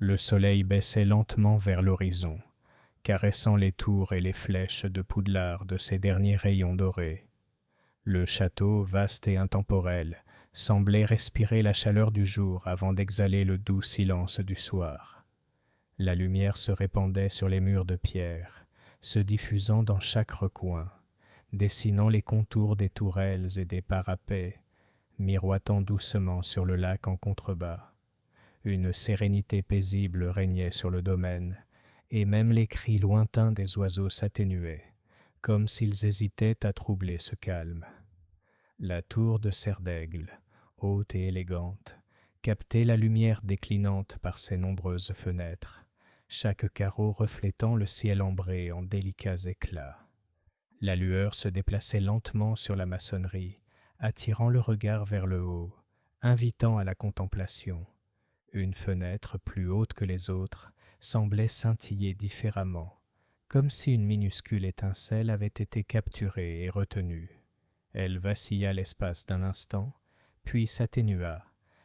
Le soleil baissait lentement vers l'horizon, caressant les tours et les flèches de Poudlard de ses derniers rayons dorés. Le château, vaste et intemporel, semblait respirer la chaleur du jour avant d'exhaler le doux silence du soir. La lumière se répandait sur les murs de pierre, se diffusant dans chaque recoin, dessinant les contours des tourelles et des parapets, miroitant doucement sur le lac en contrebas. Une sérénité paisible régnait sur le domaine, et même les cris lointains des oiseaux s'atténuaient, comme s'ils hésitaient à troubler ce calme. La tour de Serdaigle, haute et élégante, captait la lumière déclinante par ses nombreuses fenêtres, chaque carreau reflétant le ciel ambré en délicats éclats. La lueur se déplaçait lentement sur la maçonnerie, attirant le regard vers le haut, invitant à la contemplation. Une fenêtre plus haute que les autres semblait scintiller différemment, comme si une minuscule étincelle avait été capturée et retenue. Elle vacilla l'espace d'un instant, puis s'atténua,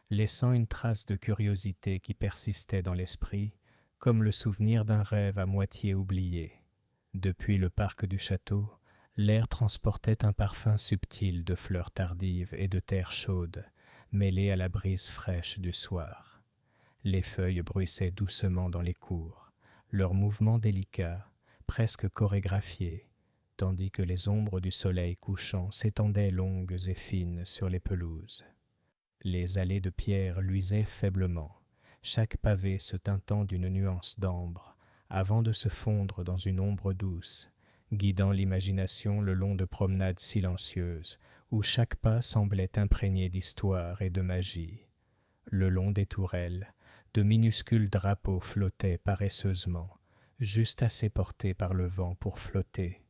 laissant une trace de curiosité qui persistait dans l'esprit, comme le souvenir d'un rêve à moitié oublié. Depuis le parc du château, l'air transportait un parfum subtil de fleurs tardives et de terre chaude, mêlé à la brise fraîche du soir. Les feuilles bruissaient doucement dans les cours, leurs mouvements délicats, presque chorégraphiés, tandis que les ombres du soleil couchant s'étendaient longues et fines sur les pelouses. Les allées de pierre luisaient faiblement, chaque pavé se teintant d'une nuance d'ambre, avant de se fondre dans une ombre douce, guidant l'imagination le long de promenades silencieuses, où chaque pas semblait imprégné d'histoire et de magie. Le long des tourelles, de minuscules drapeaux flottaient paresseusement, juste assez portés par le vent pour flotter.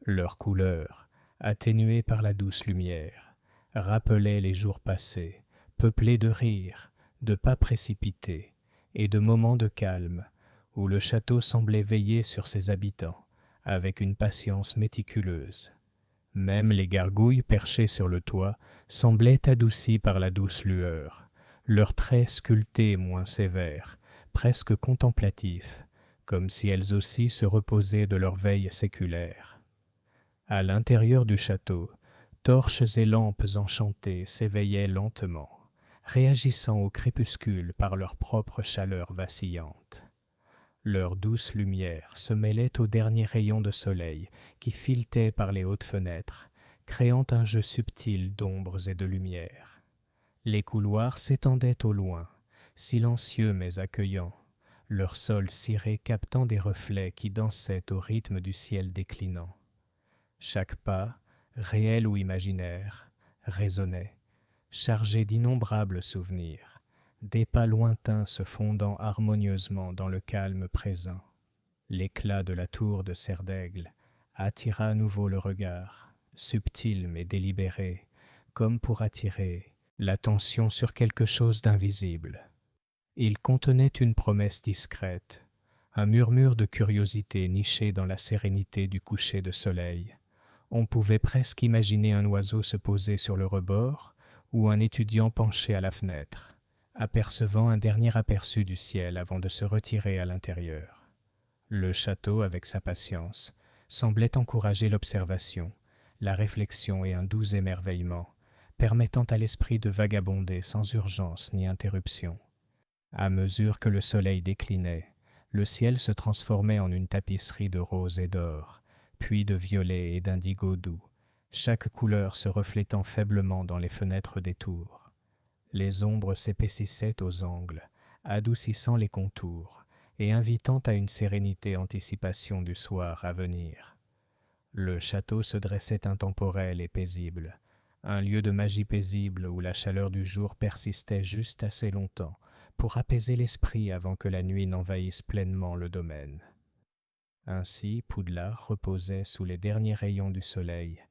Leurs couleurs, atténuées par la douce lumière, rappelaient les jours passés, peuplés de rires, de pas précipités et de moments de calme, où le château semblait veiller sur ses habitants avec une patience méticuleuse. Même les gargouilles perchées sur le toit semblaient adoucies par la douce lueur, leurs traits sculptés moins sévères, presque contemplatifs, comme si elles aussi se reposaient de leur veille séculaire. À l'intérieur du château, torches et lampes enchantées s'éveillaient lentement, réagissant au crépuscule par leur propre chaleur vacillante. Leur douce lumière se mêlait aux derniers rayons de soleil qui filetaient par les hautes fenêtres, créant un jeu subtil d'ombres et de lumière. Les couloirs s'étendaient au loin, silencieux mais accueillants, leur sol ciré captant des reflets qui dansaient au rythme du ciel déclinant. Chaque pas, réel ou imaginaire, résonnait, chargé d'innombrables souvenirs, des pas lointains se fondant harmonieusement dans le calme présent. L'éclat de la tour de Serdaigle attira à nouveau le regard, subtil mais délibéré, comme pour attirer l'attention sur quelque chose d'invisible. Il contenait une promesse discrète, un murmure de curiosité niché dans la sérénité du coucher de soleil. On pouvait presque imaginer un oiseau se poser sur le rebord ou un étudiant penché à la fenêtre, apercevant un dernier aperçu du ciel avant de se retirer à l'intérieur. Le château, avec sa patience, semblait encourager l'observation, la réflexion et un doux émerveillement, permettant à l'esprit de vagabonder sans urgence ni interruption. À mesure que le soleil déclinait, le ciel se transformait en une tapisserie de rose et d'or, puis de violet et d'indigo doux, chaque couleur se reflétant faiblement dans les fenêtres des tours. Les ombres s'épaississaient aux angles, adoucissant les contours et invitant à une sérénité anticipation du soir à venir. Le château se dressait intemporel et paisible, un lieu de magie paisible où la chaleur du jour persistait juste assez longtemps pour apaiser l'esprit avant que la nuit n'envahisse pleinement le domaine. Ainsi, Poudlard reposait sous les derniers rayons du soleil,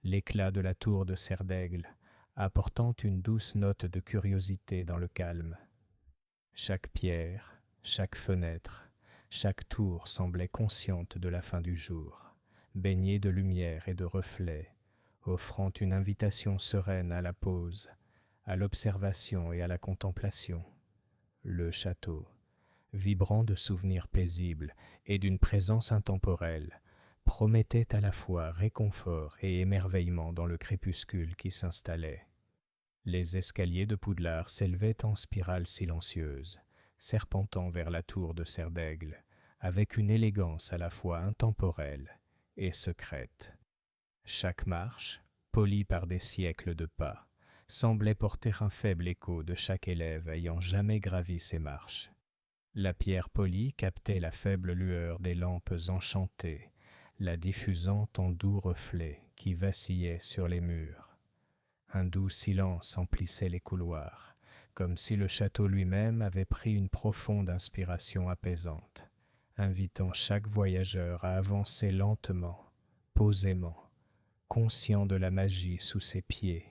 l'éclat de la tour de Serdaigle, apportant une douce note de curiosité dans le calme. Chaque pierre, chaque fenêtre, chaque tour semblait consciente de la fin du jour, baignée de lumière et de reflets, offrant une invitation sereine à la pause, à l'observation et à la contemplation. Le château, vibrant de souvenirs paisibles et d'une présence intemporelle, promettait à la fois réconfort et émerveillement dans le crépuscule qui s'installait. Les escaliers de Poudlard s'élevaient en spirale silencieuse, serpentant vers la tour de Serdaigle, avec une élégance à la fois intemporelle et secrète. Chaque marche, polie par des siècles de pas, semblait porter un faible écho de chaque élève ayant jamais gravi ces marches. La pierre polie captait la faible lueur des lampes enchantées, la diffusant en doux reflets qui vacillaient sur les murs. Un doux silence emplissait les couloirs, comme si le château lui-même avait pris une profonde inspiration apaisante, invitant chaque voyageur à avancer lentement, posément, conscient de la magie sous ses pieds.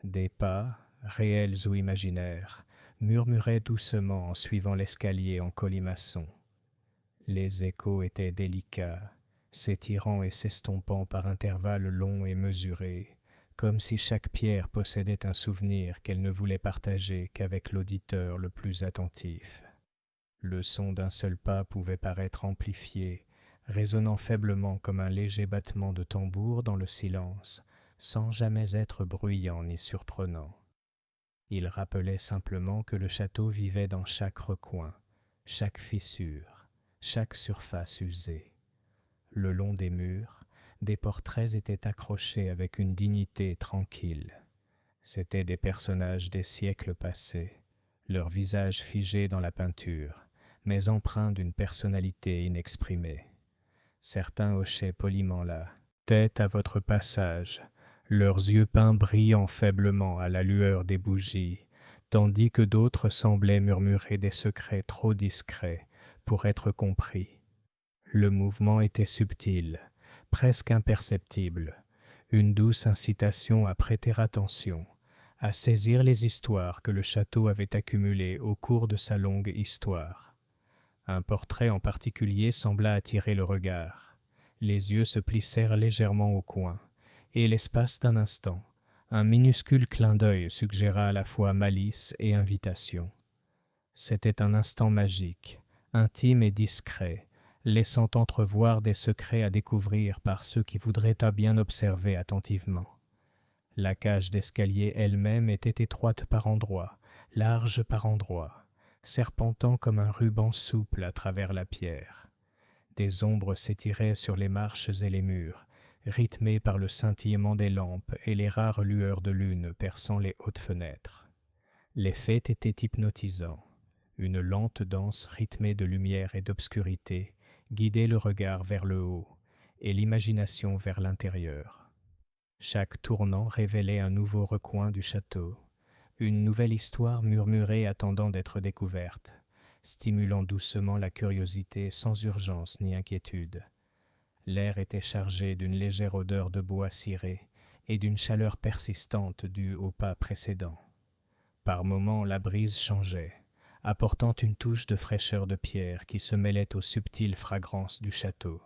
Des pas, réels ou imaginaires, murmuraient doucement en suivant l'escalier en colimaçon. Les échos étaient délicats, s'étirant et s'estompant par intervalles longs et mesurés, comme si chaque pierre possédait un souvenir qu'elle ne voulait partager qu'avec l'auditeur le plus attentif. Le son d'un seul pas pouvait paraître amplifié, résonnant faiblement comme un léger battement de tambour dans le silence, sans jamais être bruyant ni surprenant. Il rappelait simplement que le château vivait dans chaque recoin, chaque fissure, chaque surface usée. Le long des murs, des portraits étaient accrochés avec une dignité tranquille. C'étaient des personnages des siècles passés, leurs visages figés dans la peinture, mais empreints d'une personnalité inexprimée. Certains hochaient poliment la tête à votre passage, leurs yeux peints brillant faiblement à la lueur des bougies, tandis que d'autres semblaient murmurer des secrets trop discrets pour être compris. Le mouvement était subtil, presque imperceptible, une douce incitation à prêter attention, à saisir les histoires que le château avait accumulées au cours de sa longue histoire. Un portrait en particulier sembla attirer le regard. Les yeux se plissèrent légèrement au coin, et l'espace d'un instant, un minuscule clin d'œil suggéra à la fois malice et invitation. C'était un instant magique, intime et discret, laissant entrevoir des secrets à découvrir par ceux qui voudraient à bien observer attentivement. La cage d'escalier elle-même était étroite par endroits, large par endroits, serpentant comme un ruban souple à travers la pierre. Des ombres s'étiraient sur les marches et les murs, rythmées par le scintillement des lampes et les rares lueurs de lune perçant les hautes fenêtres. L'effet était hypnotisant. Une lente danse rythmée de lumière et d'obscurité guidait le regard vers le haut et l'imagination vers l'intérieur. Chaque tournant révélait un nouveau recoin du château, une nouvelle histoire murmurée attendant d'être découverte, stimulant doucement la curiosité sans urgence ni inquiétude. L'air était chargé d'une légère odeur de bois ciré et d'une chaleur persistante due au pas précédent. Par moments, la brise changeait, apportant une touche de fraîcheur de pierre qui se mêlait aux subtiles fragrances du château.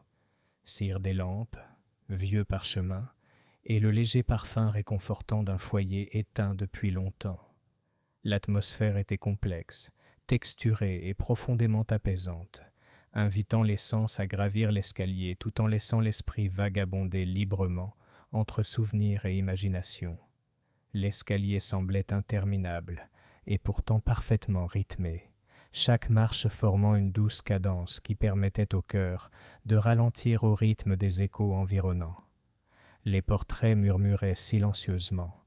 Cire des lampes, vieux parchemin, et le léger parfum réconfortant d'un foyer éteint depuis longtemps. L'atmosphère était complexe, texturée et profondément apaisante, invitant les sens à gravir l'escalier tout en laissant l'esprit vagabonder librement entre souvenirs et imagination. L'escalier semblait interminable et pourtant parfaitement rythmé, chaque marche formant une douce cadence qui permettait au cœur de ralentir au rythme des échos environnants. Les portraits murmuraient silencieusement,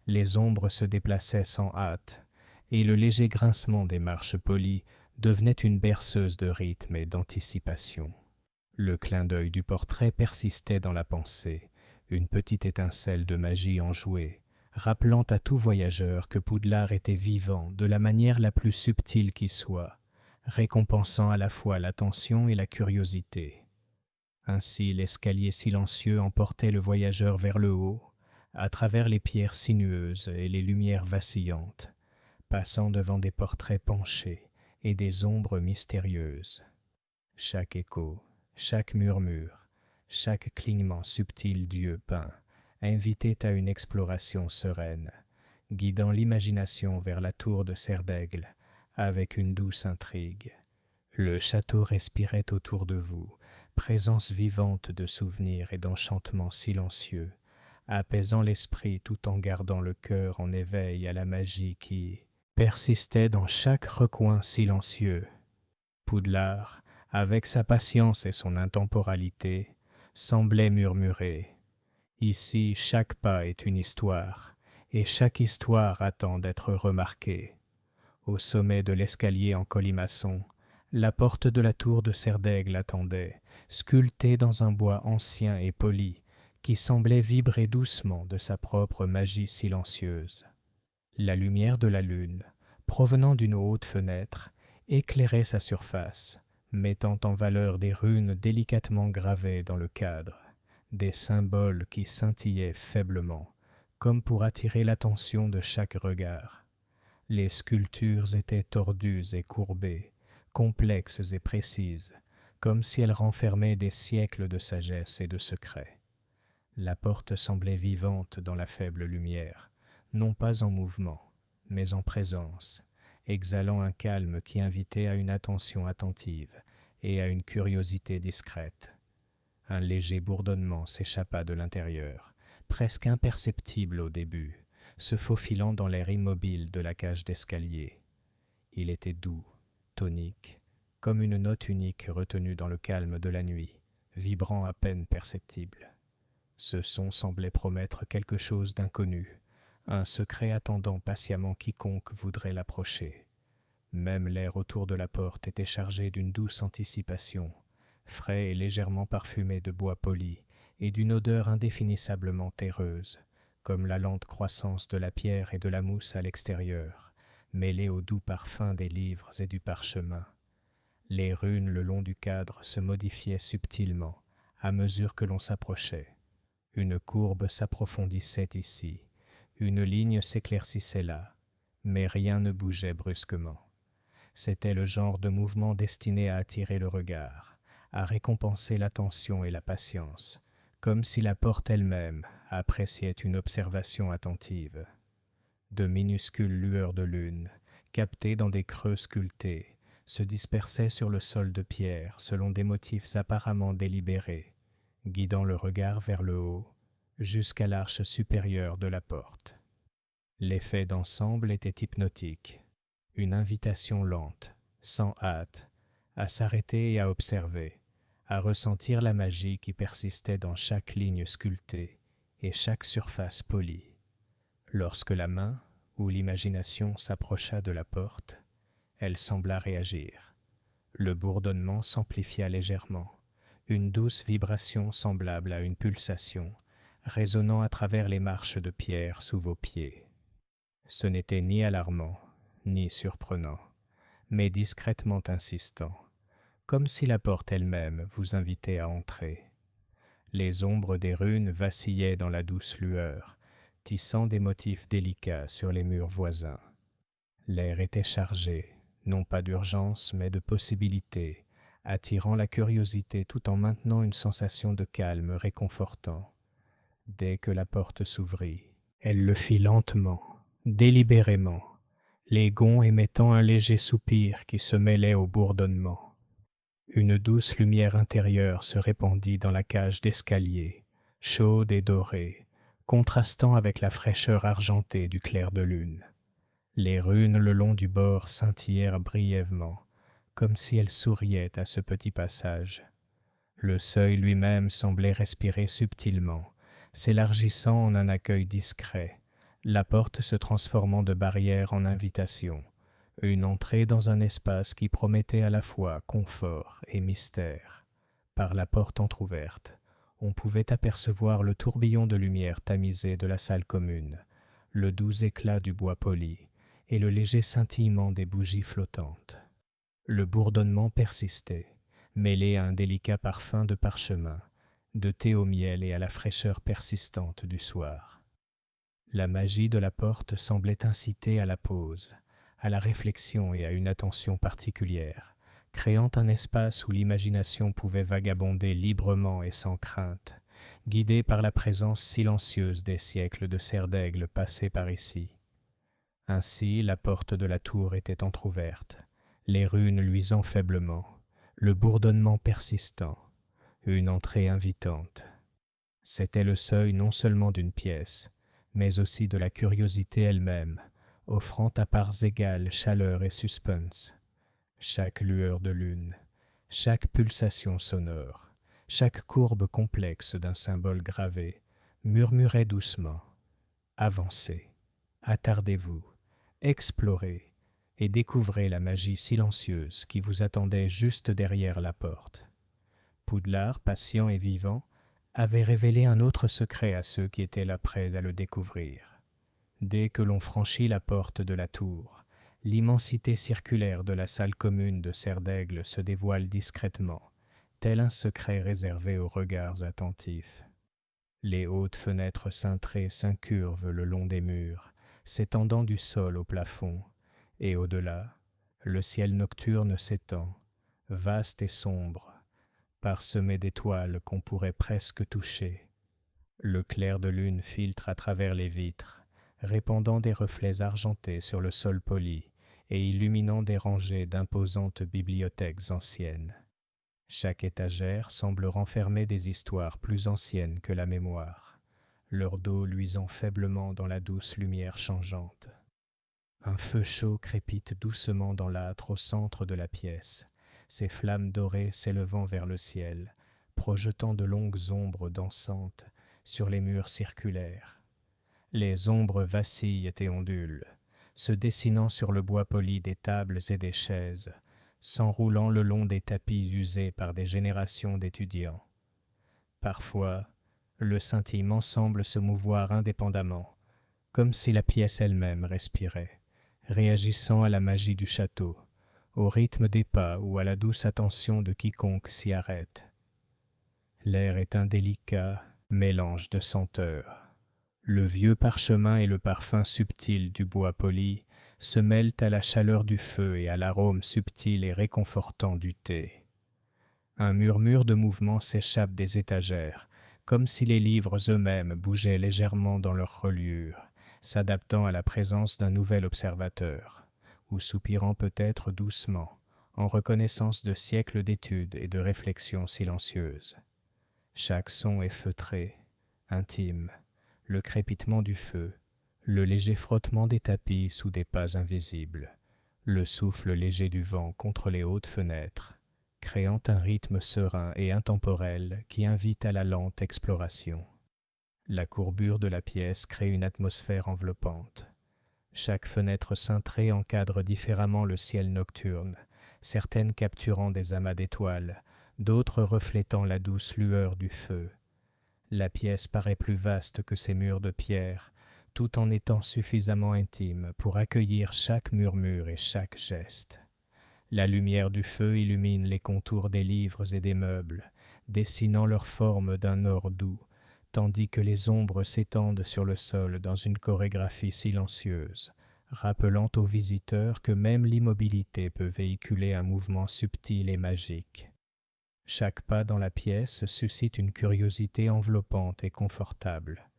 les ombres se déplaçaient sans hâte, et le léger grincement des marches polies devenait une berceuse de rythme et d'anticipation. Le clin d'œil du portrait persistait dans la pensée, une petite étincelle de magie enjouée, rappelant à tout voyageur que Poudlard était vivant de la manière la plus subtile qui soit, récompensant à la fois l'attention et la curiosité. Ainsi l'escalier silencieux emportait le voyageur vers le haut, à travers les pierres sinueuses et les lumières vacillantes, passant devant des portraits penchés et des ombres mystérieuses. Chaque écho, chaque murmure, chaque clignement subtil d'yeux peints invitait à une exploration sereine, guidant l'imagination vers la tour de Serdaigle avec une douce intrigue, Le château respirait autour de vous, présence vivante de souvenirs et d'enchantements silencieux, apaisant l'esprit tout en gardant le cœur en éveil à la magie qui persistait dans chaque recoin silencieux. Poudlard, avec sa patience et son intemporalité, semblait murmurer: Ici, chaque pas est une histoire, et chaque histoire attend d'être remarquée. Au sommet de l'escalier en colimaçon, la porte de la tour de Serdaigle attendait, sculptée dans un bois ancien et poli, qui semblait vibrer doucement de sa propre magie silencieuse. La lumière de la lune, provenant d'une haute fenêtre, éclairait sa surface, mettant en valeur des runes délicatement gravées dans le cadre, des symboles qui scintillaient faiblement, comme pour attirer l'attention de chaque regard. Les sculptures étaient tordues et courbées, complexes et précises, comme si elles renfermaient des siècles de sagesse et de secrets. La porte semblait vivante dans la faible lumière, non pas en mouvement, mais en présence, exhalant un calme qui invitait à une attention attentive et à une curiosité discrète. Un léger bourdonnement s'échappa de l'intérieur, presque imperceptible au début, se faufilant dans l'air immobile de la cage d'escalier. Il était doux, tonique, comme une note unique retenue dans le calme de la nuit, vibrant à peine perceptible. Ce son semblait promettre quelque chose d'inconnu, un secret attendant patiemment quiconque voudrait l'approcher. Même l'air autour de la porte était chargé d'une douce anticipation, frais et légèrement parfumé de bois poli, et d'une odeur indéfinissablement terreuse, comme la lente croissance de la pierre et de la mousse à l'extérieur, mêlée au doux parfum des livres et du parchemin. Les runes le long du cadre se modifiaient subtilement, à mesure que l'on s'approchait. Une courbe s'approfondissait ici, une ligne s'éclaircissait là, mais rien ne bougeait brusquement. C'était le genre de mouvement destiné à attirer le regard, à récompenser l'attention et la patience, comme si la porte elle-même appréciait une observation attentive. De minuscules lueurs de lune, captées dans des creux sculptés, se dispersaient sur le sol de pierre selon des motifs apparemment délibérés, guidant le regard vers le haut, jusqu'à l'arche supérieure de la porte. L'effet d'ensemble était hypnotique, une invitation lente, sans hâte, à s'arrêter et à observer, à ressentir la magie qui persistait dans chaque ligne sculptée et chaque surface polie. Lorsque la main ou l'imagination s'approcha de la porte, elle sembla réagir. Le bourdonnement s'amplifia légèrement, une douce vibration semblable à une pulsation, résonnant à travers les marches de pierre sous vos pieds. Ce n'était ni alarmant, ni surprenant, mais discrètement insistant, comme si la porte elle-même vous invitait à entrer. Les ombres des runes vacillaient dans la douce lueur, tissant des motifs délicats sur les murs voisins. L'air était chargé, non pas d'urgence, mais de possibilité, attirant la curiosité tout en maintenant une sensation de calme réconfortant. Dès que la porte s'ouvrit, elle le fit lentement, délibérément, les gonds émettant un léger soupir qui se mêlait au bourdonnement. Une douce lumière intérieure se répandit dans la cage d'escalier, chaude et dorée, contrastant avec la fraîcheur argentée du clair de lune. Les runes le long du bord scintillèrent brièvement, comme si elles souriaient à ce petit passage. Le seuil lui-même semblait respirer subtilement, s'élargissant en un accueil discret, la porte se transformant de barrière en invitation, une entrée dans un espace qui promettait à la fois confort et mystère. Par la porte entr'ouverte, on pouvait apercevoir le tourbillon de lumière tamisée de la salle commune, le doux éclat du bois poli et le léger scintillement des bougies flottantes. Le bourdonnement persistait, mêlé à un délicat parfum de parchemin, de thé au miel et à la fraîcheur persistante du soir. La magie de la porte semblait inciter à la pause, à la réflexion et à une attention particulière, créant un espace où l'imagination pouvait vagabonder librement et sans crainte, guidée par la présence silencieuse des siècles de Serdaigle passés par ici. Ainsi, la porte de la tour était entr'ouverte, les runes luisant faiblement, le bourdonnement persistant, une entrée invitante. C'était le seuil non seulement d'une pièce, mais aussi de la curiosité elle-même, offrant à parts égales chaleur et suspense. Chaque lueur de lune, chaque pulsation sonore, chaque courbe complexe d'un symbole gravé, murmurait doucement « Avancez, attardez-vous, explorez et découvrez la magie silencieuse qui vous attendait juste derrière la porte. » Poudlard, patient et vivant, avait révélé un autre secret à ceux qui étaient là prêts à le découvrir. Dès que l'on franchit la porte de la tour, l'immensité circulaire de la salle commune de Serre d'Aigle se dévoile discrètement, tel un secret réservé aux regards attentifs. Les hautes fenêtres cintrées s'incurvent le long des murs, s'étendant du sol au plafond, et au-delà, le ciel nocturne s'étend, vaste et sombre, parsemé d'étoiles qu'on pourrait presque toucher. Le clair de lune filtre à travers les vitres, répandant des reflets argentés sur le sol poli et illuminant des rangées d'imposantes bibliothèques anciennes. Chaque étagère semble renfermer des histoires plus anciennes que la mémoire, leur dos luisant faiblement dans la douce lumière changeante. Un feu chaud crépite doucement dans l'âtre au centre de la pièce, ses flammes dorées s'élevant vers le ciel, projetant de longues ombres dansantes sur les murs circulaires. Les ombres vacillent et ondulent, se dessinant sur le bois poli des tables et des chaises, s'enroulant le long des tapis usés par des générations d'étudiants. Parfois, le scintillement semble se mouvoir indépendamment, comme si la pièce elle-même respirait, réagissant à la magie du château, au rythme des pas ou à la douce attention de quiconque s'y arrête. L'air est un délicat mélange de senteurs. Le vieux parchemin et le parfum subtil du bois poli se mêlent à la chaleur du feu et à l'arôme subtil et réconfortant du thé. Un murmure de mouvement s'échappe des étagères, comme si les livres eux-mêmes bougeaient légèrement dans leur reliure, s'adaptant à la présence d'un nouvel observateur, ou soupirant peut-être doucement, en reconnaissance de siècles d'études et de réflexions silencieuses. Chaque son est feutré, intime, le crépitement du feu, le léger frottement des tapis sous des pas invisibles, le souffle léger du vent contre les hautes fenêtres, créant un rythme serein et intemporel qui invite à la lente exploration. La courbure de la pièce crée une atmosphère enveloppante. Chaque fenêtre cintrée encadre différemment le ciel nocturne, certaines capturant des amas d'étoiles, d'autres reflétant la douce lueur du feu. La pièce paraît plus vaste que ses murs de pierre, tout en étant suffisamment intime pour accueillir chaque murmure et chaque geste. La lumière du feu illumine les contours des livres et des meubles, dessinant leur forme d'un or doux, tandis que les ombres s'étendent sur le sol dans une chorégraphie silencieuse, rappelant aux visiteurs que même l'immobilité peut véhiculer un mouvement subtil et magique. Chaque pas dans la pièce suscite une curiosité enveloppante et confortable.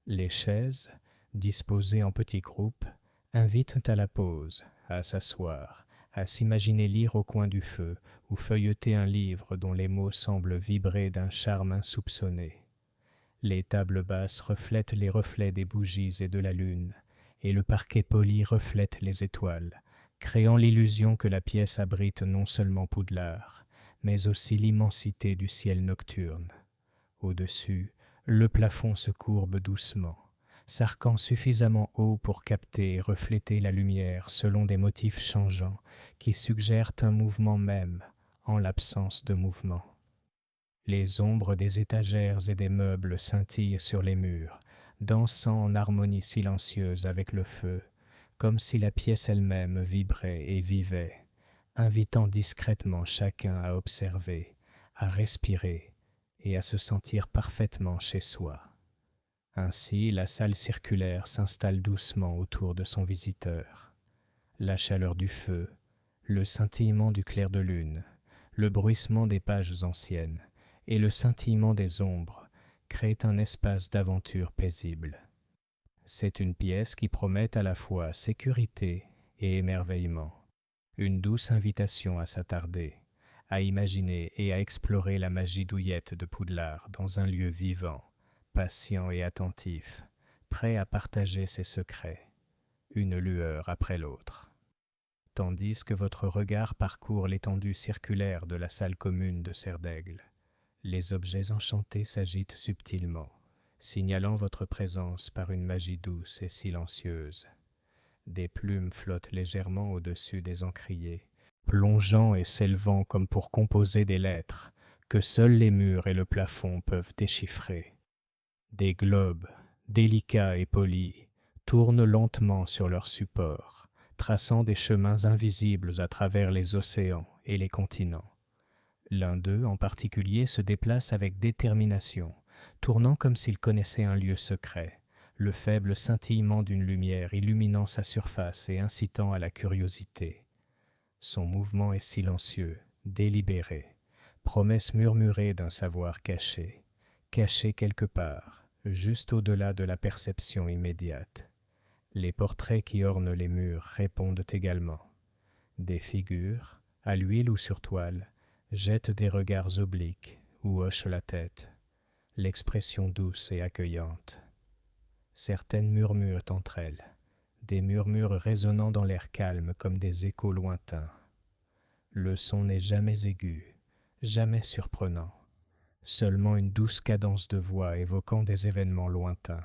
Les chaises, disposées en petits groupes, invitent à la pause, à s'asseoir, à s'imaginer lire au coin du feu ou feuilleter un livre dont les mots semblent vibrer d'un charme insoupçonné. Les tables basses reflètent les reflets des bougies et de la lune, et le parquet poli reflète les étoiles, créant l'illusion que la pièce abrite non seulement Poudlard, mais aussi l'immensité du ciel nocturne. Au-dessus, le plafond se courbe doucement, s'arquant suffisamment haut pour capter et refléter la lumière selon des motifs changeants qui suggèrent un mouvement même en l'absence de mouvement. Les ombres des étagères et des meubles scintillent sur les murs, dansant en harmonie silencieuse avec le feu, comme si la pièce elle-même vibrait et vivait, invitant discrètement chacun à observer, à respirer et à se sentir parfaitement chez soi. Ainsi, la salle circulaire s'installe doucement autour de son visiteur. La chaleur du feu, le scintillement du clair de lune, le bruissement des pages anciennes et le scintillement des ombres créent un espace d'aventure paisible. C'est une pièce qui promet à la fois sécurité et émerveillement. une douce invitation à s'attarder, à imaginer et à explorer la magie douillette de Poudlard dans un lieu vivant, patient et attentif, prêt à partager ses secrets, une lueur après l'autre. Tandis que votre regard parcourt l'étendue circulaire de la salle commune de Serdaigle, les objets enchantés s'agitent subtilement, signalant votre présence par une magie douce et silencieuse. Des plumes flottent légèrement au-dessus des encriers, plongeant et s'élevant comme pour composer des lettres que seuls les murs et le plafond peuvent déchiffrer. Des globes, délicats et polis, tournent lentement sur leur support, traçant des chemins invisibles à travers les océans et les continents. L'un d'eux, en particulier, se déplace avec détermination, tournant comme s'il connaissait un lieu secret, le faible scintillement d'une lumière illuminant sa surface et incitant à la curiosité. Son mouvement est silencieux, délibéré, promesse murmurée d'un savoir caché, caché quelque part, juste au-delà de la perception immédiate. Les portraits qui ornent les murs répondent également. Des figures, à l'huile ou sur toile, jettent des regards obliques ou hochent la tête, l'expression douce et accueillante. Certaines murmurent entre elles, des murmures résonnant dans l'air calme comme des échos lointains. Le son n'est jamais aigu, jamais surprenant, seulement une douce cadence de voix évoquant des événements lointains.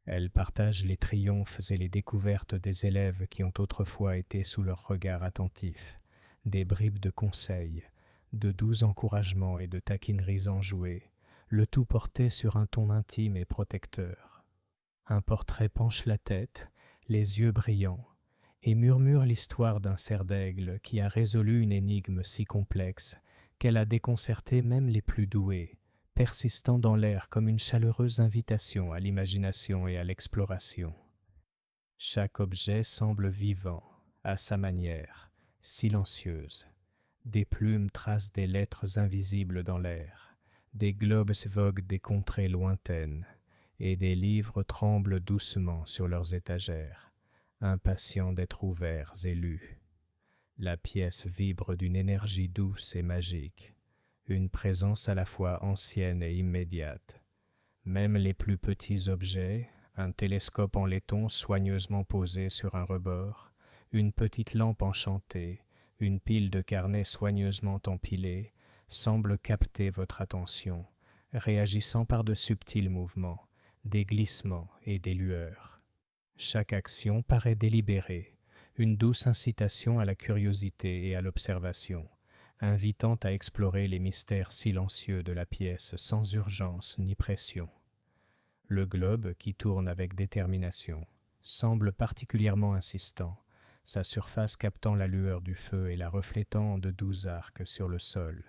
Elles partagent les triomphes et les découvertes des élèves qui ont autrefois été sous leur regard attentif, des bribes de conseils, de doux encouragements et de taquineries enjouées, le tout porté sur un ton intime et protecteur. Un portrait penche la tête, les yeux brillants, et murmure l'histoire d'un cerf-d'aigle qui a résolu une énigme si complexe qu'elle a déconcerté même les plus doués, persistant dans l'air comme une chaleureuse invitation à l'imagination et à l'exploration. Chaque objet semble vivant, à sa manière, silencieuse. Des plumes tracent des lettres invisibles dans l'air, des globes voguent des contrées lointaines, et des livres tremblent doucement sur leurs étagères, impatients d'être ouverts et lus. La pièce vibre d'une énergie douce et magique, une présence à la fois ancienne et immédiate. Même les plus petits objets, un télescope en laiton soigneusement posé sur un rebord, une petite lampe enchantée, une pile de carnets soigneusement empilés, semblent capter votre attention, réagissant par de subtils mouvements, des glissements et des lueurs. Chaque action paraît délibérée, une douce incitation à la curiosité et à l'observation, invitant à explorer les mystères silencieux de la pièce sans urgence ni pression. Le globe, qui tourne avec détermination, semble particulièrement insistant, sa surface captant la lueur du feu et la reflétant en de doux arcs sur le sol.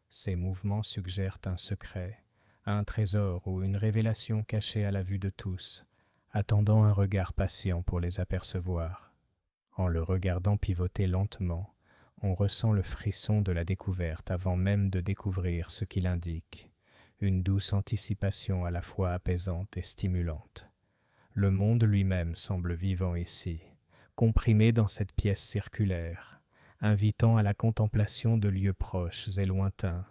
Ces mouvements suggèrent un secret, un trésor ou une révélation cachée à la vue de tous, attendant un regard patient pour les apercevoir. En le regardant pivoter lentement, on ressent le frisson de la découverte avant même de découvrir ce qu'il indique, une douce anticipation à la fois apaisante et stimulante. Le monde lui-même semble vivant ici, comprimé dans cette pièce circulaire, invitant à la contemplation de lieux proches et lointains,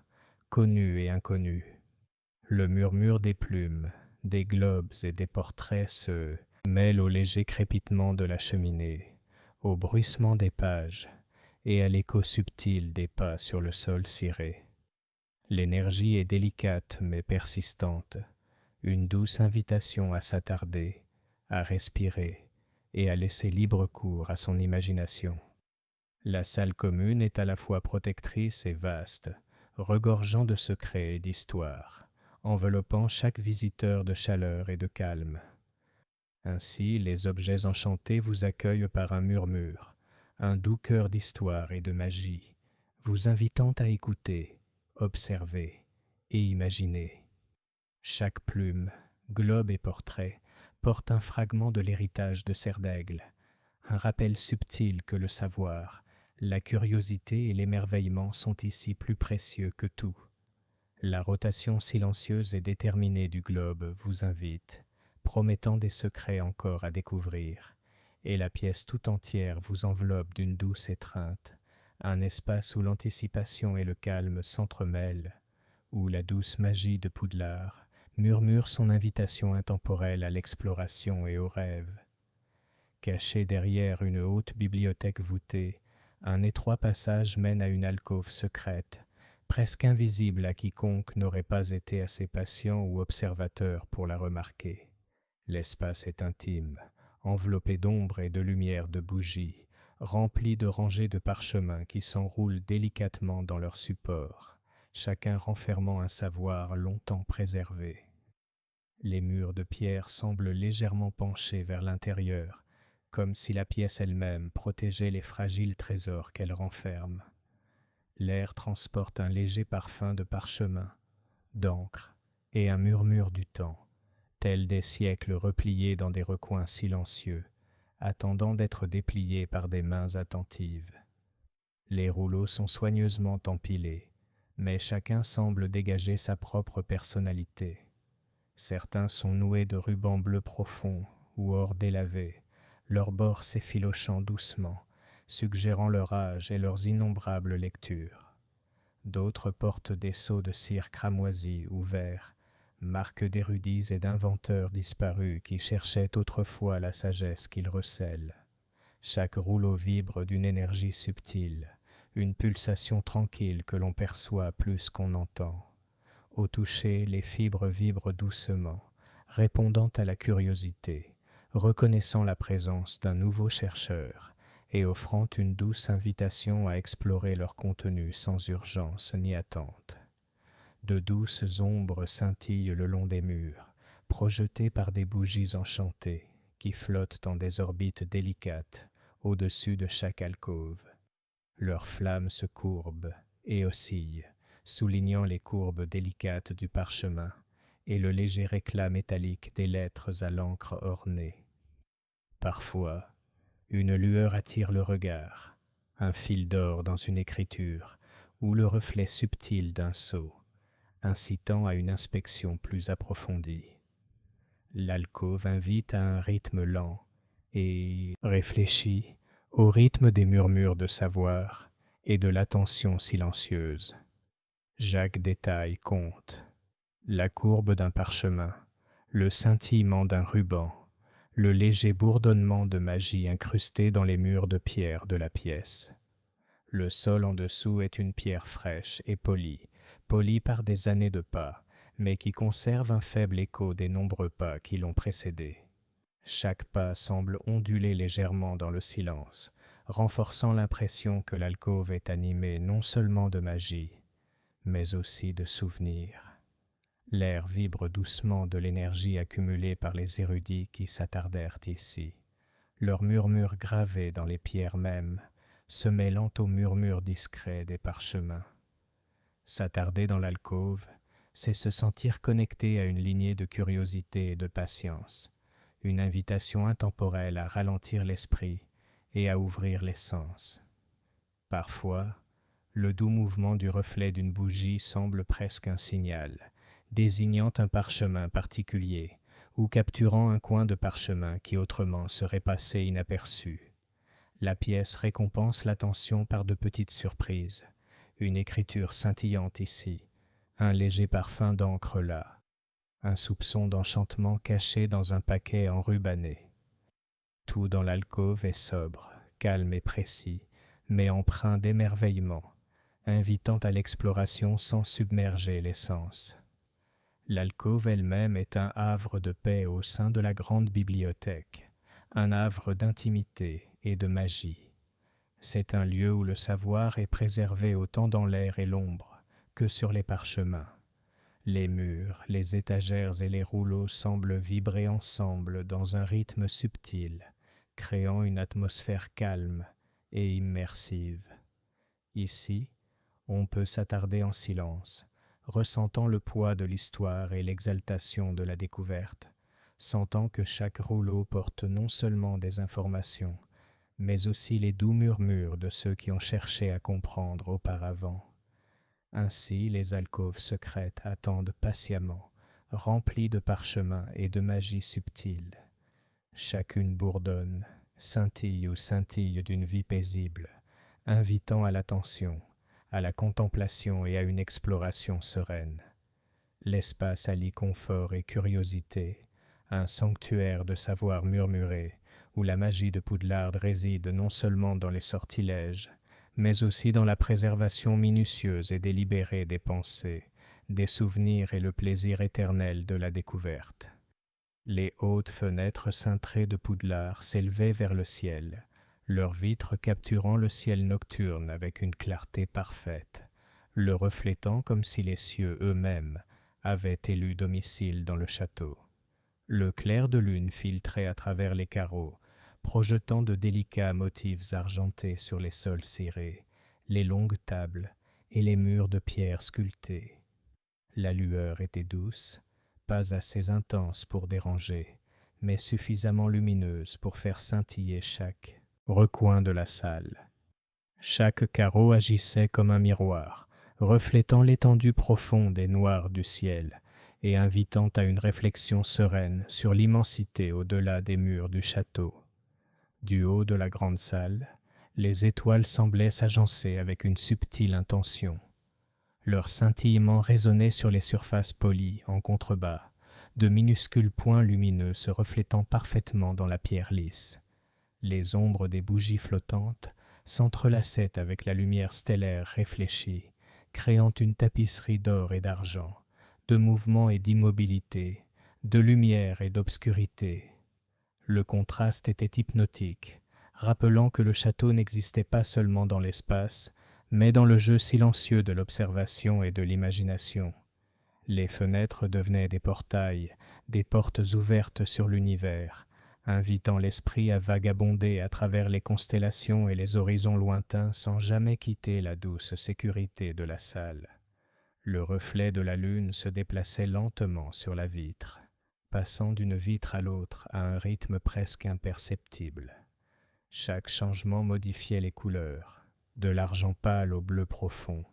connus et inconnus. Le murmure des plumes, des globes et des portraits se mêle au léger crépitement de la cheminée, au bruissement des pages et à l'écho subtil des pas sur le sol ciré. L'énergie est délicate mais persistante, une douce invitation à s'attarder, à respirer et à laisser libre cours à son imagination. La salle commune est à la fois protectrice et vaste, regorgeant de secrets et d'histoires, enveloppant chaque visiteur de chaleur et de calme. Ainsi, les objets enchantés vous accueillent par un murmure, un doux chœur d'histoire et de magie, vous invitant à écouter, observer et imaginer. Chaque plume, globe et portrait porte un fragment de l'héritage de Serdaigle, un rappel subtil que le savoir, la curiosité et l'émerveillement sont ici plus précieux que tout. La rotation silencieuse et déterminée du globe vous invite, promettant des secrets encore à découvrir, et la pièce tout entière vous enveloppe d'une douce étreinte, un espace où l'anticipation et le calme s'entremêlent, où la douce magie de Poudlard murmure son invitation intemporelle à l'exploration et au rêve. Caché derrière une haute bibliothèque voûtée, un étroit passage mène à une alcôve secrète, presque invisible à quiconque n'aurait pas été assez patient ou observateur pour la remarquer. L'espace est intime, enveloppé d'ombre et de lumière de bougies, rempli de rangées de parchemins qui s'enroulent délicatement dans leur support, chacun renfermant un savoir longtemps préservé. Les murs de pierre semblent légèrement penchés vers l'intérieur, comme si la pièce elle-même protégeait les fragiles trésors qu'elle renferme. L'air transporte un léger parfum de parchemin, d'encre et un murmure du temps, tels des siècles repliés dans des recoins silencieux, attendant d'être dépliés par des mains attentives. Les rouleaux sont soigneusement empilés, mais chacun semble dégager sa propre personnalité. Certains sont noués de rubans bleus profonds ou or délavé, leurs bords s'effilochant doucement, suggérant leur âge et leurs innombrables lectures. D'autres portent des sceaux de cire cramoisi ou vert, marque d'érudits et d'inventeurs disparus qui cherchaient autrefois la sagesse qu'ils recèlent. Chaque rouleau vibre d'une énergie subtile, une pulsation tranquille que l'on perçoit plus qu'on entend. Au toucher, les fibres vibrent doucement, répondant à la curiosité, reconnaissant la présence d'un nouveau chercheur et offrant une douce invitation à explorer leur contenu sans urgence ni attente. De douces ombres scintillent le long des murs, projetées par des bougies enchantées qui flottent en des orbites délicates au-dessus de chaque alcôve. Leurs flammes se courbent et oscillent, soulignant les courbes délicates du parchemin et le léger éclat métallique des lettres à l'encre ornées. Parfois, une lueur attire le regard, un fil d'or dans une écriture ou le reflet subtil d'un sceau, incitant à une inspection plus approfondie. L'alcôve invite à un rythme lent et réfléchi, au rythme des murmures de savoir et de l'attention silencieuse. Chaque détail compte. La courbe d'un parchemin, le scintillement d'un ruban, le léger bourdonnement de magie incrusté dans les murs de pierre de la pièce. Le sol en dessous est une pierre fraîche et polie par des années de pas, mais qui conserve un faible écho des nombreux pas qui l'ont précédé. Chaque pas semble onduler légèrement dans le silence, renforçant l'impression que l'alcôve est animée non seulement de magie, mais aussi de souvenirs. L'air vibre doucement de l'énergie accumulée par les érudits qui s'attardèrent ici, leurs murmures gravés dans les pierres mêmes, se mêlant aux murmures discrets des parchemins. S'attarder dans l'alcôve, c'est se sentir connecté à une lignée de curiosité et de patience, une invitation intemporelle à ralentir l'esprit et à ouvrir les sens. Parfois, le doux mouvement du reflet d'une bougie semble presque un signal, désignant un parchemin particulier ou capturant un coin de parchemin qui autrement serait passé inaperçu. La pièce récompense l'attention par de petites surprises, une écriture scintillante ici, un léger parfum d'encre là, un soupçon d'enchantement caché dans un paquet enrubanné. Tout dans l'alcôve est sobre, calme et précis, mais empreint d'émerveillement, invitant à l'exploration sans submerger les sens. L'alcôve elle-même est un havre de paix au sein de la grande bibliothèque, un havre d'intimité et de magie. C'est un lieu où le savoir est préservé autant dans l'air et l'ombre que sur les parchemins. Les murs, les étagères et les rouleaux semblent vibrer ensemble dans un rythme subtil, créant une atmosphère calme et immersive. Ici, on peut s'attarder en silence, ressentant le poids de l'histoire et l'exaltation de la découverte, sentant que chaque rouleau porte non seulement des informations, mais aussi les doux murmures de ceux qui ont cherché à comprendre auparavant. Ainsi, les alcôves secrètes attendent patiemment, remplies de parchemins et de magie subtile. Chacune bourdonne, scintille ou scintille d'une vie paisible, invitant à l'attention, à la contemplation et à une exploration sereine. L'espace allie confort et curiosité, un sanctuaire de savoir murmuré, où la magie de Poudlard réside non seulement dans les sortilèges, mais aussi dans la préservation minutieuse et délibérée des pensées, des souvenirs et le plaisir éternel de la découverte. Les hautes fenêtres cintrées de Poudlard s'élevaient vers le ciel, leurs vitres capturant le ciel nocturne avec une clarté parfaite, le reflétant comme si les cieux eux-mêmes avaient élu domicile dans le château. Le clair de lune filtrait à travers les carreaux, projetant de délicats motifs argentés sur les sols cirés, les longues tables et les murs de pierre sculptés. La lueur était douce, pas assez intense pour déranger, mais suffisamment lumineuse pour faire scintiller chaque recoin de la salle. Chaque carreau agissait comme un miroir, reflétant l'étendue profonde et noire du ciel, et invitant à une réflexion sereine sur l'immensité au-delà des murs du château. Du haut de la grande salle, les étoiles semblaient s'agencer avec une subtile intention. Leur scintillement résonnait sur les surfaces polies en contrebas, de minuscules points lumineux se reflétant parfaitement dans la pierre lisse. Les ombres des bougies flottantes s'entrelaçaient avec la lumière stellaire réfléchie, créant une tapisserie d'or et d'argent, de mouvement et d'immobilité, de lumière et d'obscurité. Le contraste était hypnotique, rappelant que le château n'existait pas seulement dans l'espace, mais dans le jeu silencieux de l'observation et de l'imagination. Les fenêtres devenaient des portails, des portes ouvertes sur l'univers, invitant l'esprit à vagabonder à travers les constellations et les horizons lointains sans jamais quitter la douce sécurité de la salle. Le reflet de la lune se déplaçait lentement sur la vitre, passant d'une vitre à l'autre à un rythme presque imperceptible. Chaque changement modifiait les couleurs, de l'argent pâle au bleu profond,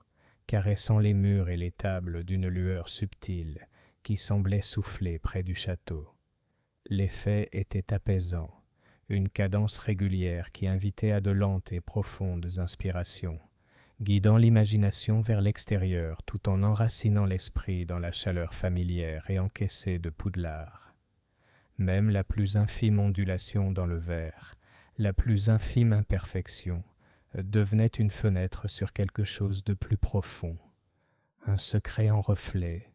caressant les murs et les tables d'une lueur subtile qui semblait souffler près du château. L'effet était apaisant, une cadence régulière qui invitait à de lentes et profondes inspirations, guidant l'imagination vers l'extérieur tout en enracinant l'esprit dans la chaleur familière et encaissée de Poudlard. Même la plus infime ondulation dans le verre, la plus infime imperfection, devenait une fenêtre sur quelque chose de plus profond, un secret en reflet,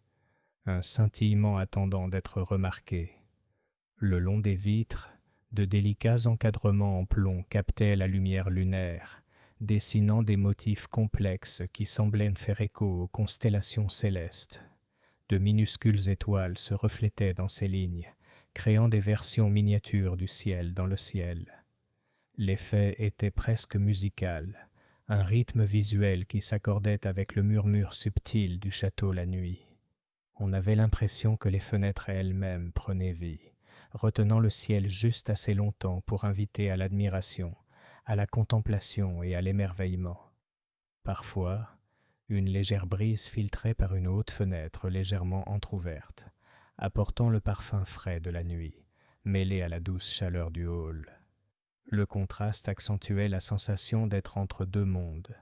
un scintillement attendant d'être remarqué. Le long des vitres, de délicats encadrements en plomb captaient la lumière lunaire, dessinant des motifs complexes qui semblaient faire écho aux constellations célestes. De minuscules étoiles se reflétaient dans ces lignes, créant des versions miniatures du ciel dans le ciel. L'effet était presque musical, un rythme visuel qui s'accordait avec le murmure subtil du château la nuit. On avait l'impression que les fenêtres elles-mêmes prenaient vie, retenant le ciel juste assez longtemps pour inviter à l'admiration, à la contemplation et à l'émerveillement. Parfois, une légère brise filtrait par une haute fenêtre légèrement entr'ouverte, apportant le parfum frais de la nuit, mêlé à la douce chaleur du hall. Le contraste accentuait la sensation d'être entre deux mondes,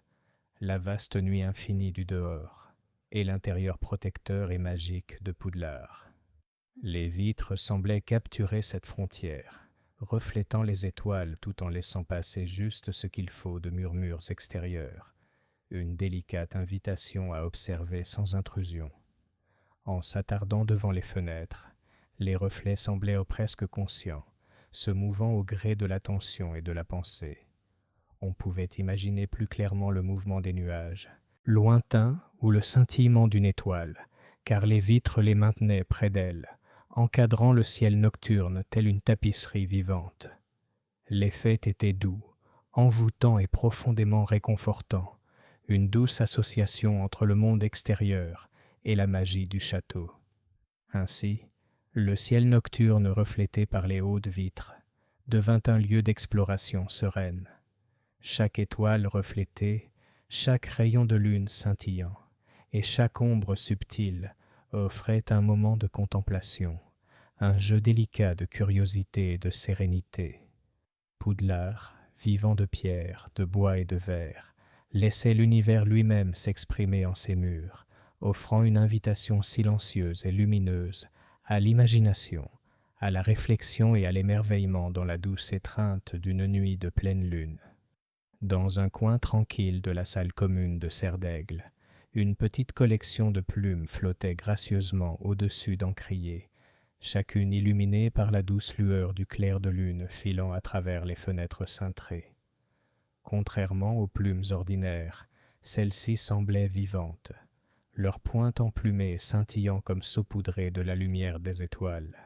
la vaste nuit infinie du dehors et l'intérieur protecteur et magique de Poudlard. Les vitres semblaient capturer cette frontière, reflétant les étoiles tout en laissant passer juste ce qu'il faut de murmures extérieurs, une délicate invitation à observer sans intrusion. En s'attardant devant les fenêtres, les reflets semblaient presque conscients, se mouvant au gré de l'attention et de la pensée. On pouvait imaginer plus clairement le mouvement des nuages, lointain ou le scintillement d'une étoile, car les vitres les maintenaient près d'elles, encadrant le ciel nocturne telle une tapisserie vivante. L'effet était doux, envoûtant et profondément réconfortant, une douce association entre le monde extérieur et la magie du château. Ainsi, le ciel nocturne reflété par les hautes vitres devint un lieu d'exploration sereine. Chaque étoile reflétée, chaque rayon de lune scintillant, et chaque ombre subtile offrait un moment de contemplation, un jeu délicat de curiosité et de sérénité. Poudlard, vivant de pierre, de bois et de verre, laissait l'univers lui-même s'exprimer en ses murs, offrant une invitation silencieuse et lumineuse à l'imagination, à la réflexion et à l'émerveillement dans la douce étreinte d'une nuit de pleine lune. Dans un coin tranquille de la salle commune de Serre d'Aigle, une petite collection de plumes flottait gracieusement au-dessus d'encriers, chacune illuminée par la douce lueur du clair de lune filant à travers les fenêtres cintrées. Contrairement aux plumes ordinaires, celles-ci semblaient vivantes, leurs pointes emplumées scintillant comme saupoudrées de la lumière des étoiles.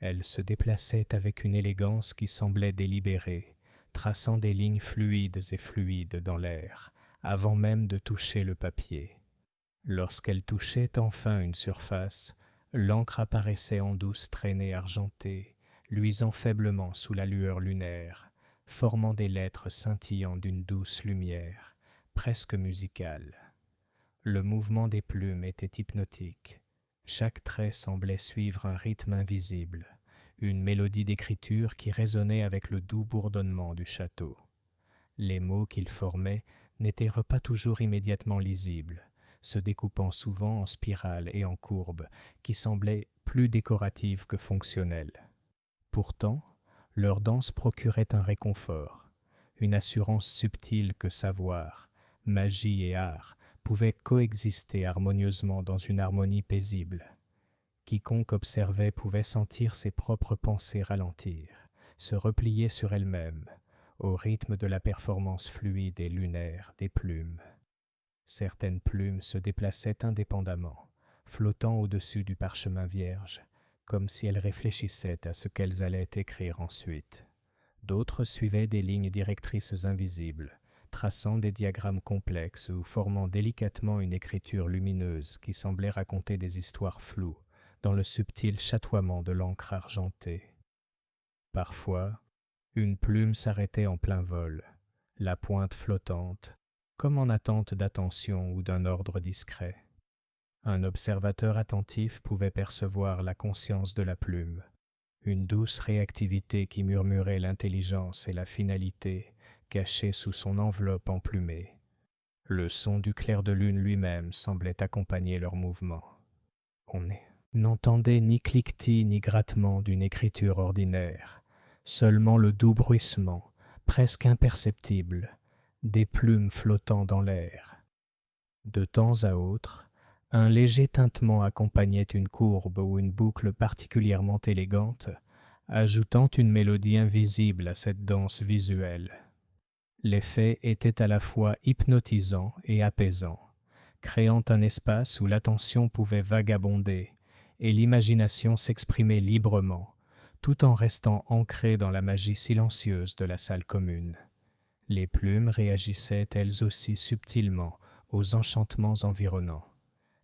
Elles se déplaçaient avec une élégance qui semblait délibérée, traçant des lignes fluides dans l'air, avant même de toucher le papier. Lorsqu'elles touchaient enfin une surface, l'encre apparaissait en douces traînées argentées, luisant faiblement sous la lueur lunaire, formant des lettres scintillant d'une douce lumière, presque musicale. Le mouvement des plumes était hypnotique. Chaque trait semblait suivre un rythme invisible, une mélodie d'écriture qui résonnait avec le doux bourdonnement du château. Les mots qu'ils formaient n'étaient pas toujours immédiatement lisibles, se découpant souvent en spirales et en courbes qui semblaient plus décoratives que fonctionnelles. Pourtant, leur danse procurait un réconfort, une assurance subtile que savoir, magie et art pouvaient coexister harmonieusement dans une harmonie paisible. Quiconque observait pouvait sentir ses propres pensées ralentir, se replier sur elles-mêmes, au rythme de la performance fluide et lunaire des plumes. Certaines plumes se déplaçaient indépendamment, flottant au-dessus du parchemin vierge, comme si elles réfléchissaient à ce qu'elles allaient écrire ensuite. D'autres suivaient des lignes directrices invisibles, traçant des diagrammes complexes ou formant délicatement une écriture lumineuse qui semblait raconter des histoires floues, dans le subtil chatoiement de l'encre argentée. Parfois, une plume s'arrêtait en plein vol, la pointe flottante, comme en attente d'attention ou d'un ordre discret. Un observateur attentif pouvait percevoir la conscience de la plume, une douce réactivité qui murmurait l'intelligence et la finalité cachées sous son enveloppe emplumée. Le son du clair de lune lui-même semblait accompagner leurs mouvements. On n'entendait ni cliquetis ni grattement d'une écriture ordinaire, seulement le doux bruissement, presque imperceptible, des plumes flottant dans l'air. De temps à autre, un léger tintement accompagnait une courbe ou une boucle particulièrement élégante, ajoutant une mélodie invisible à cette danse visuelle. L'effet était à la fois hypnotisant et apaisant, créant un espace où l'attention pouvait vagabonder et l'imagination s'exprimer librement, tout en restant ancrée dans la magie silencieuse de la salle commune. Les plumes réagissaient elles aussi subtilement aux enchantements environnants.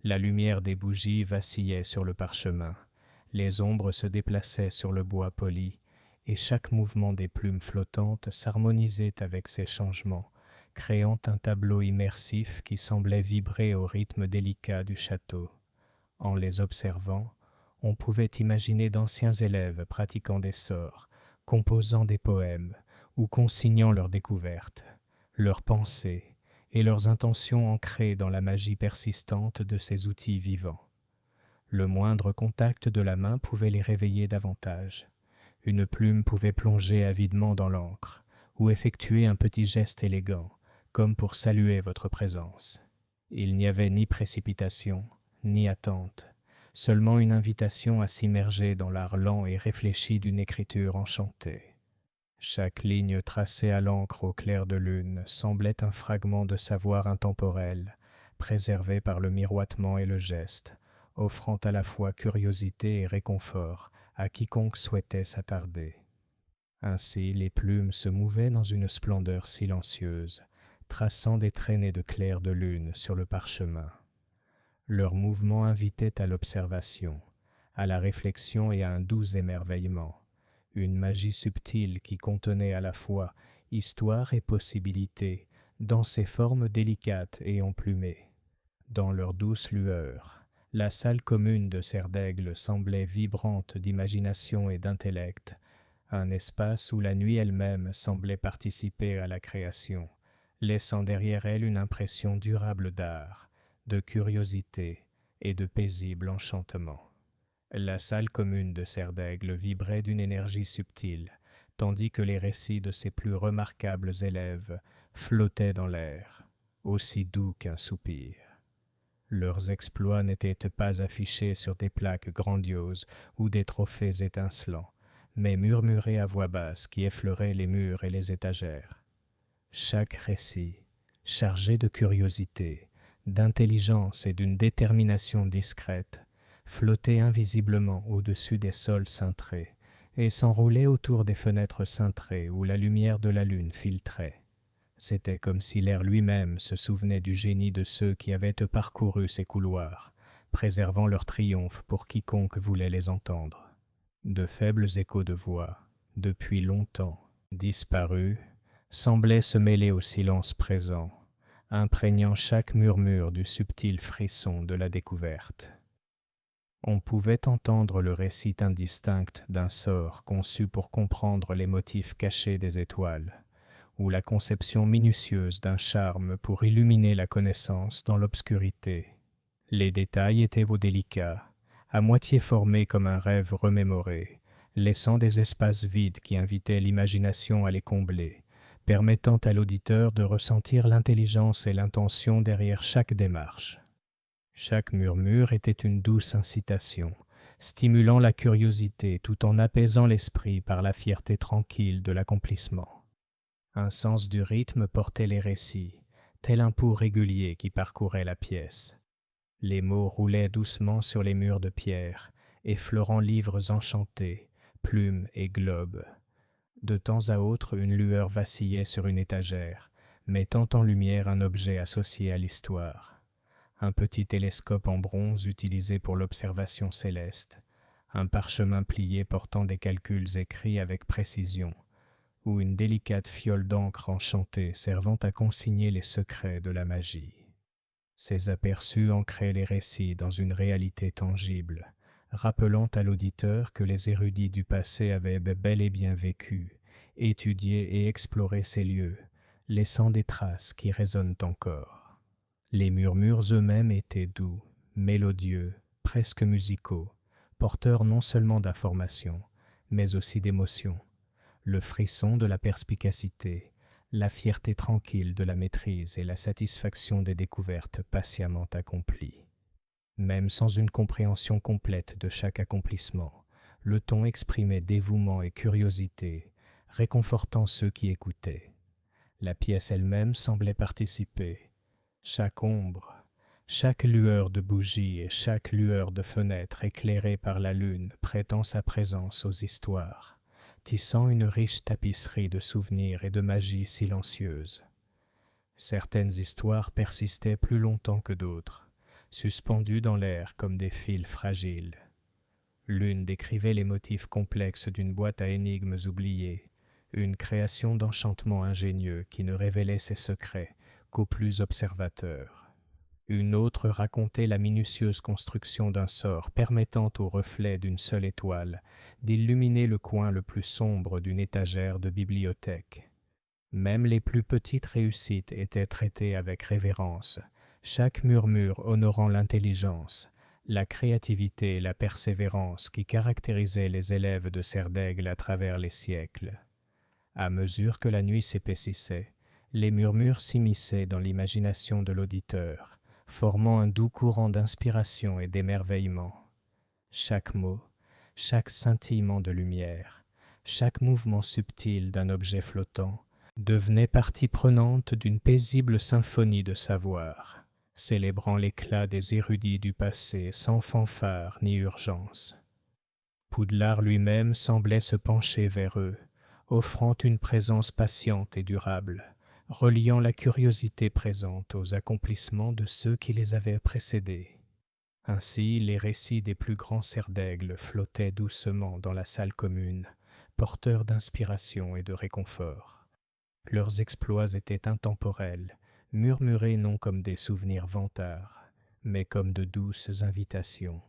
La lumière des bougies vacillait sur le parchemin, les ombres se déplaçaient sur le bois poli, et chaque mouvement des plumes flottantes s'harmonisait avec ces changements, créant un tableau immersif qui semblait vibrer au rythme délicat du château. En les observant, on pouvait imaginer d'anciens élèves pratiquant des sorts, composant des poèmes ou consignant leurs découvertes, leurs pensées et leurs intentions ancrées dans la magie persistante de ces outils vivants. Le moindre contact de la main pouvait les réveiller davantage. Une plume pouvait plonger avidement dans l'encre ou effectuer un petit geste élégant, comme pour saluer votre présence. Il n'y avait ni précipitation, ni attente, seulement une invitation à s'immerger dans l'art lent et réfléchi d'une écriture enchantée. Chaque ligne tracée à l'encre au clair de lune semblait un fragment de savoir intemporel, préservé par le miroitement et le geste, offrant à la fois curiosité et réconfort à quiconque souhaitait s'attarder. Ainsi, les plumes se mouvaient dans une splendeur silencieuse, traçant des traînées de clair de lune sur le parchemin. Leur mouvement invitait à l'observation, à la réflexion et à un doux émerveillement, une magie subtile qui contenait à la fois histoire et possibilité dans ses formes délicates et emplumées. Dans leur douce lueur, la salle commune de Serre d'Aigle semblait vibrante d'imagination et d'intellect, un espace où la nuit elle-même semblait participer à la création, laissant derrière elle une impression durable d'art, de curiosité et de paisible enchantement. La salle commune de Serdaigle vibrait d'une énergie subtile, tandis que les récits de ses plus remarquables élèves flottaient dans l'air, aussi doux qu'un soupir. Leurs exploits n'étaient pas affichés sur des plaques grandioses ou des trophées étincelants, mais murmurés à voix basse qui effleuraient les murs et les étagères. Chaque récit, chargé de curiosité, d'intelligence et d'une détermination discrète, flottait invisiblement au-dessus des sols cintrés et s'enroulait autour des fenêtres cintrées où la lumière de la lune filtrait. C'était comme si l'air lui-même se souvenait du génie de ceux qui avaient parcouru ces couloirs, préservant leur triomphe pour quiconque voulait les entendre. De faibles échos de voix, depuis longtemps disparus, semblaient se mêler au silence présent, imprégnant chaque murmure du subtil frisson de la découverte. On pouvait entendre le récit indistinct d'un sort conçu pour comprendre les motifs cachés des étoiles, ou la conception minutieuse d'un charme pour illuminer la connaissance dans l'obscurité. Les détails étaient beaux délicats, à moitié formés comme un rêve remémoré, laissant des espaces vides qui invitaient l'imagination à les combler, permettant à l'auditeur de ressentir l'intelligence et l'intention derrière chaque démarche. Chaque murmure était une douce incitation, stimulant la curiosité tout en apaisant l'esprit par la fierté tranquille de l'accomplissement. Un sens du rythme portait les récits, tel un pouls régulier qui parcourait la pièce. Les mots roulaient doucement sur les murs de pierre, effleurant livres enchantés, plumes et globes. De temps à autre, une lueur vacillait sur une étagère, mettant en lumière un objet associé à l'histoire. Un petit télescope en bronze utilisé pour l'observation céleste, un parchemin plié portant des calculs écrits avec précision, ou une délicate fiole d'encre enchantée servant à consigner les secrets de la magie. Ces aperçus ancraient les récits dans une réalité tangible, rappelant à l'auditeur que les érudits du passé avaient bel et bien vécu, étudié et exploré ces lieux, laissant des traces qui résonnent encore. Les murmures eux-mêmes étaient doux, mélodieux, presque musicaux, porteurs non seulement d'informations, mais aussi d'émotions, le frisson de la perspicacité, la fierté tranquille de la maîtrise et la satisfaction des découvertes patiemment accomplies. Même sans une compréhension complète de chaque accomplissement, le ton exprimait dévouement et curiosité, réconfortant ceux qui écoutaient. La pièce elle-même semblait participer. Chaque ombre, chaque lueur de bougie et chaque lueur de fenêtre éclairée par la lune prêtant sa présence aux histoires, tissant une riche tapisserie de souvenirs et de magie silencieuse. Certaines histoires persistaient plus longtemps que d'autres, suspendues dans l'air comme des fils fragiles. L'une décrivait les motifs complexes d'une boîte à énigmes oubliées, une création d'enchantement ingénieux qui ne révélait ses secrets qu'aux plus observateurs. Une autre racontait la minutieuse construction d'un sort permettant au reflet d'une seule étoile d'illuminer le coin le plus sombre d'une étagère de bibliothèque. Même les plus petites réussites étaient traitées avec révérence, chaque murmure honorant l'intelligence, la créativité et la persévérance qui caractérisaient les élèves de Serdaigle à travers les siècles. À mesure que la nuit s'épaississait, les murmures s'immisçaient dans l'imagination de l'auditeur, formant un doux courant d'inspiration et d'émerveillement. Chaque mot, chaque scintillement de lumière, chaque mouvement subtil d'un objet flottant devenait partie prenante d'une paisible symphonie de savoir, célébrant l'éclat des érudits du passé sans fanfare ni urgence. Poudlard lui-même semblait se pencher vers eux, offrant une présence patiente et durable, reliant la curiosité présente aux accomplissements de ceux qui les avaient précédés. Ainsi, les récits des plus grands Serdaigle flottaient doucement dans la salle commune, porteurs d'inspiration et de réconfort. Leurs exploits étaient intemporels, murmurés non comme des souvenirs vantards, mais comme de douces invitations.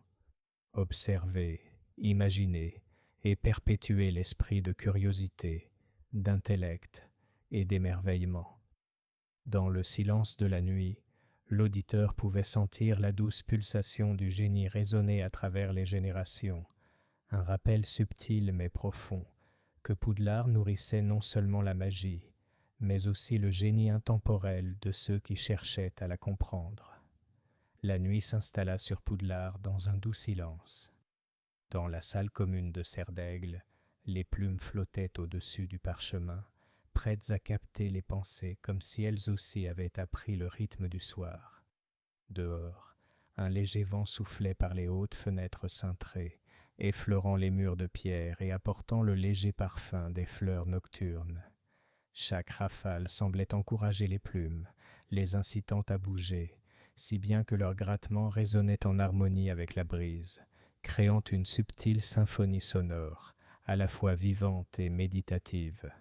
Observer, imaginer et perpétuer l'esprit de curiosité, d'intellect et d'émerveillement. Dans le silence de la nuit, l'auditeur pouvait sentir la douce pulsation du génie résonner à travers les générations, un rappel subtil mais profond que Poudlard nourrissait non seulement la magie, mais aussi le génie intemporel de ceux qui cherchaient à la comprendre. La nuit s'installa sur Poudlard dans un doux silence. Dans la salle commune de Serdaigle, les plumes flottaient au-dessus du parchemin, prêtes à capter les pensées comme si elles aussi avaient appris le rythme du soir. Dehors, un léger vent soufflait par les hautes fenêtres cintrées, effleurant les murs de pierre et apportant le léger parfum des fleurs nocturnes. Chaque rafale semblait encourager les plumes, les incitant à bouger, si bien que leur grattement résonnait en harmonie avec la brise, créant une subtile symphonie sonore, à la fois vivante et méditative.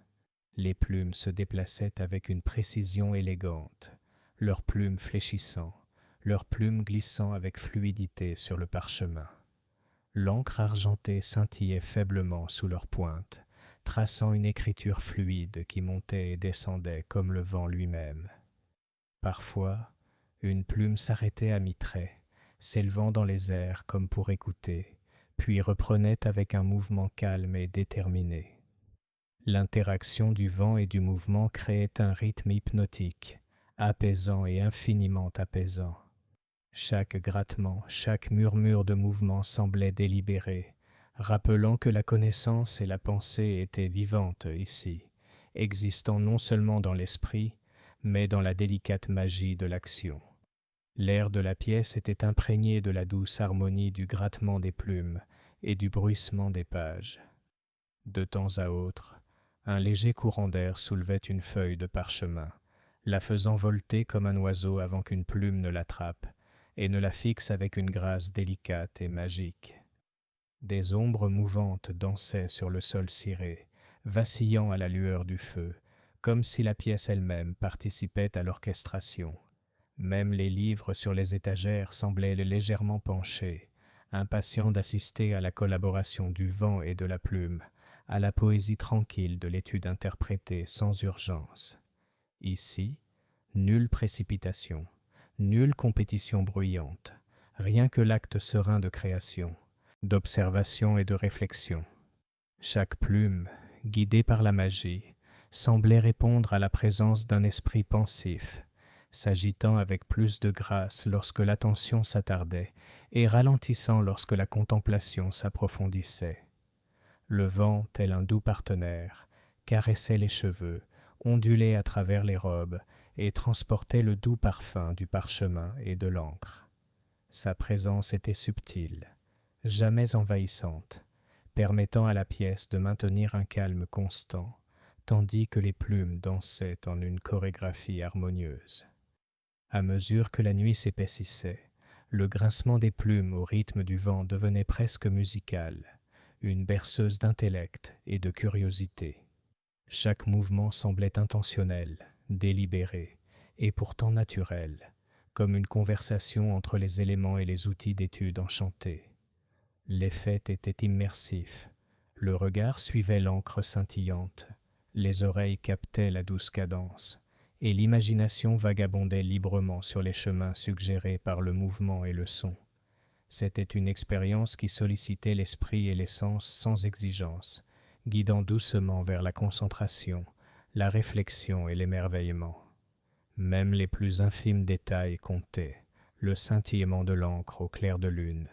Les plumes se déplaçaient avec une précision élégante, leurs plumes fléchissant, leurs plumes glissant avec fluidité sur le parchemin. L'encre argentée scintillait faiblement sous leurs pointes, traçant une écriture fluide qui montait et descendait comme le vent lui-même. Parfois, une plume s'arrêtait à mi-trait, s'élevant dans les airs comme pour écouter, puis reprenait avec un mouvement calme et déterminé. L'interaction du vent et du mouvement créait un rythme hypnotique, apaisant et infiniment apaisant. Chaque grattement, chaque murmure de mouvement semblait délibéré, rappelant que la connaissance et la pensée étaient vivantes ici, existant non seulement dans l'esprit, mais dans la délicate magie de l'action. L'air de la pièce était imprégné de la douce harmonie du grattement des plumes et du bruissement des pages. De temps à autre, un léger courant d'air soulevait une feuille de parchemin, la faisant volter comme un oiseau avant qu'une plume ne l'attrape et ne la fixe avec une grâce délicate et magique. Des ombres mouvantes dansaient sur le sol ciré, vacillant à la lueur du feu, comme si la pièce elle-même participait à l'orchestration. Même les livres sur les étagères semblaient légèrement penchés, impatients d'assister à la collaboration du vent et de la plume, à la poésie tranquille de l'étude interprétée sans urgence. Ici, nulle précipitation, nulle compétition bruyante, rien que l'acte serein de création, d'observation et de réflexion. Chaque plume, guidée par la magie, semblait répondre à la présence d'un esprit pensif, s'agitant avec plus de grâce lorsque l'attention s'attardait et ralentissant lorsque la contemplation s'approfondissait. Le vent, tel un doux partenaire, caressait les cheveux, ondulait à travers les robes et transportait le doux parfum du parchemin et de l'encre. Sa présence était subtile, jamais envahissante, permettant à la pièce de maintenir un calme constant, tandis que les plumes dansaient en une chorégraphie harmonieuse. À mesure que la nuit s'épaississait, le grincement des plumes au rythme du vent devenait presque musical, une berceuse d'intellect et de curiosité. Chaque mouvement semblait intentionnel, délibéré, et pourtant naturel, comme une conversation entre les éléments et les outils d'étude enchantés. L'effet était immersif, le regard suivait l'encre scintillante, les oreilles captaient la douce cadence, et l'imagination vagabondait librement sur les chemins suggérés par le mouvement et le son. C'était une expérience qui sollicitait l'esprit et les sens sans exigence, guidant doucement vers la concentration, la réflexion et l'émerveillement. Même les plus infimes détails comptaient, le scintillement de l'encre au clair de lune,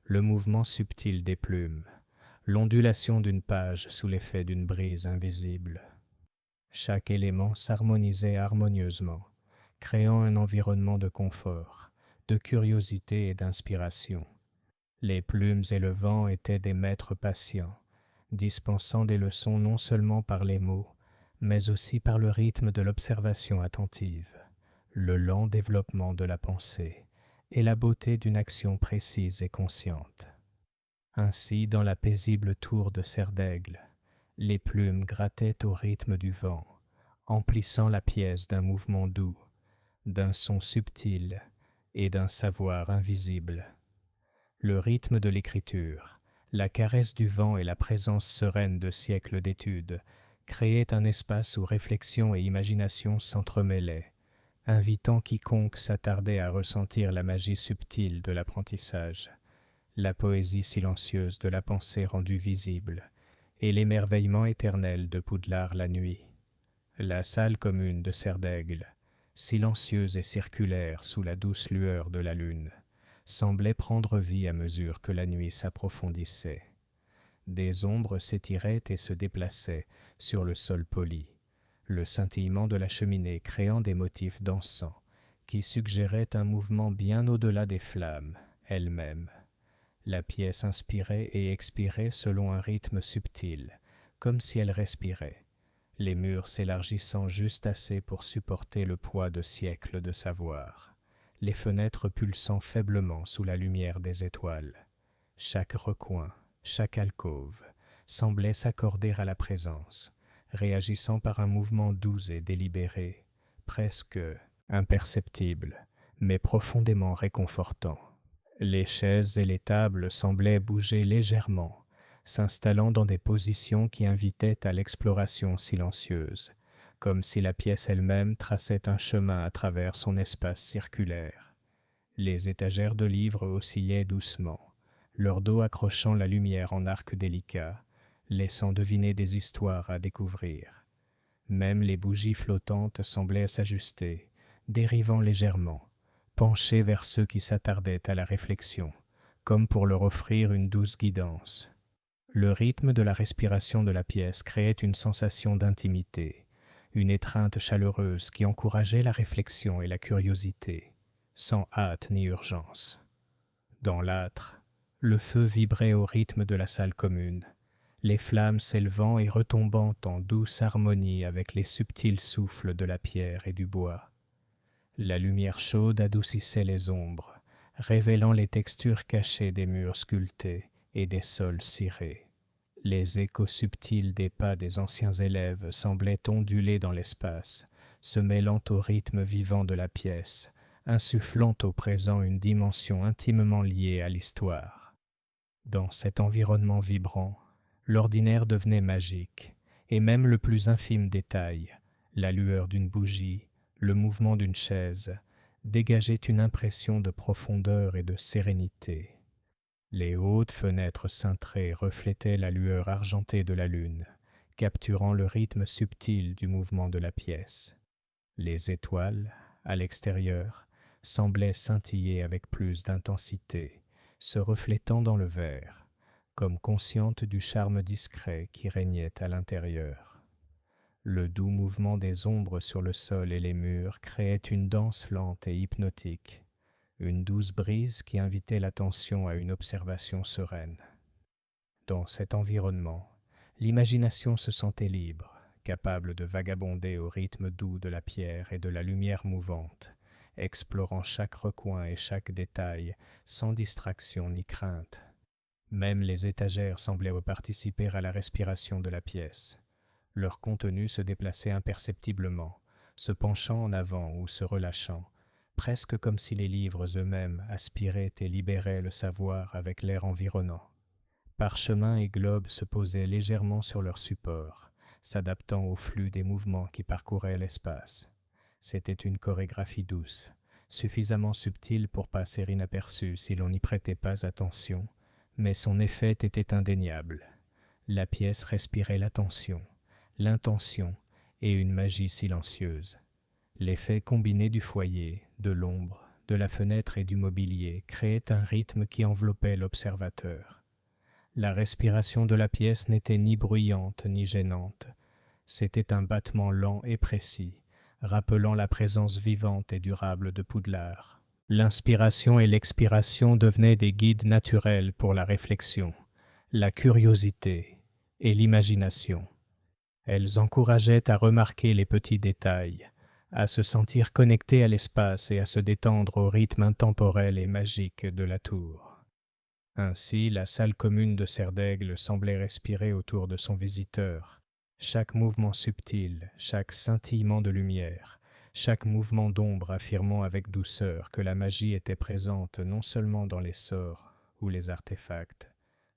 le mouvement subtil des plumes, l'ondulation d'une page sous l'effet d'une brise invisible. Chaque élément s'harmonisait harmonieusement, créant un environnement de confort, de curiosité et d'inspiration. Les plumes et le vent étaient des maîtres patients, dispensant des leçons non seulement par les mots, mais aussi par le rythme de l'observation attentive, le lent développement de la pensée et la beauté d'une action précise et consciente. Ainsi, dans la paisible tour de Serdaigle, les plumes grattaient au rythme du vent, emplissant la pièce d'un mouvement doux, d'un son subtil et d'un savoir invisible. Le rythme de l'écriture, La caresse du vent et la présence sereine de siècles d'études créaient un espace où réflexion et imagination s'entremêlaient, invitant quiconque s'attardait à ressentir la magie subtile de l'apprentissage, la poésie silencieuse de la pensée rendue visible, et l'émerveillement éternel de Poudlard la nuit. La salle commune de Serdaigle, silencieuse et circulaire sous la douce lueur de la lune, semblait prendre vie à mesure que la nuit s'approfondissait. Des ombres s'étiraient et se déplaçaient sur le sol poli, le scintillement de la cheminée créant des motifs dansants qui suggéraient un mouvement bien au-delà des flammes elles-mêmes. La pièce inspirait et expirait selon un rythme subtil, comme si elle respirait, les murs s'élargissant juste assez pour supporter le poids de siècles de savoir, les fenêtres pulsant faiblement sous la lumière des étoiles. Chaque recoin, chaque alcôve, semblait s'accorder à la présence, réagissant par un mouvement doux et délibéré, presque imperceptible, mais profondément réconfortant. Les chaises et les tables semblaient bouger légèrement, s'installant dans des positions qui invitaient à l'exploration silencieuse, comme si la pièce elle-même traçait un chemin à travers son espace circulaire. Les étagères de livres oscillaient doucement, leur dos accrochant la lumière en arcs délicats, laissant deviner des histoires à découvrir. Même les bougies flottantes semblaient s'ajuster, dérivant légèrement, penchées vers ceux qui s'attardaient à la réflexion, comme pour leur offrir une douce guidance. Le rythme de la respiration de la pièce créait une sensation d'intimité, une étreinte chaleureuse qui encourageait la réflexion et la curiosité, sans hâte ni urgence. Dans l'âtre, le feu vibrait au rythme de la salle commune, les flammes s'élevant et retombant en douce harmonie avec les subtils souffles de la pierre et du bois. La lumière chaude adoucissait les ombres, révélant les textures cachées des murs sculptés et des sols cirés. Les échos subtils des pas des anciens élèves semblaient onduler dans l'espace, se mêlant au rythme vivant de la pièce, insufflant au présent une dimension intimement liée à l'histoire. Dans cet environnement vibrant, l'ordinaire devenait magique, et même le plus infime détail, la lueur d'une bougie, le mouvement d'une chaise, dégageait une impression de profondeur et de sérénité. Les hautes fenêtres cintrées reflétaient la lueur argentée de la lune, capturant le rythme subtil du mouvement de la pièce. Les étoiles, à l'extérieur, semblaient scintiller avec plus d'intensité, se reflétant dans le verre, comme conscientes du charme discret qui régnait à l'intérieur. Le doux mouvement des ombres sur le sol et les murs créait une danse lente et hypnotique, une douce brise qui invitait l'attention à une observation sereine. Dans cet environnement, l'imagination se sentait libre, capable de vagabonder au rythme doux de la pierre et de la lumière mouvante, explorant chaque recoin et chaque détail sans distraction ni crainte. Même les étagères semblaient participer à la respiration de la pièce. Leur contenu se déplaçait imperceptiblement, se penchant en avant ou se relâchant, presque comme si les livres eux-mêmes aspiraient et libéraient le savoir avec l'air environnant. Parchemins et globes se posaient légèrement sur leur support, s'adaptant au flux des mouvements qui parcouraient l'espace. C'était une chorégraphie douce, suffisamment subtile pour passer inaperçue si l'on n'y prêtait pas attention, mais son effet était indéniable. La pièce respirait l'attention, l'intention et une magie silencieuse. L'effet combiné du foyer, de l'ombre, de la fenêtre et du mobilier créait un rythme qui enveloppait l'observateur. La respiration de la pièce n'était ni bruyante ni gênante. C'était un battement lent et précis, rappelant la présence vivante et durable de Poudlard. L'inspiration et l'expiration devenaient des guides naturels pour la réflexion, la curiosité et l'imagination. Elles encourageaient à remarquer les petits détails, à se sentir connecté à l'espace et à se détendre au rythme intemporel et magique de la tour. Ainsi, la salle commune de Serdaigle semblait respirer autour de son visiteur. Chaque mouvement subtil, chaque scintillement de lumière, chaque mouvement d'ombre affirmant avec douceur que la magie était présente non seulement dans les sorts ou les artefacts,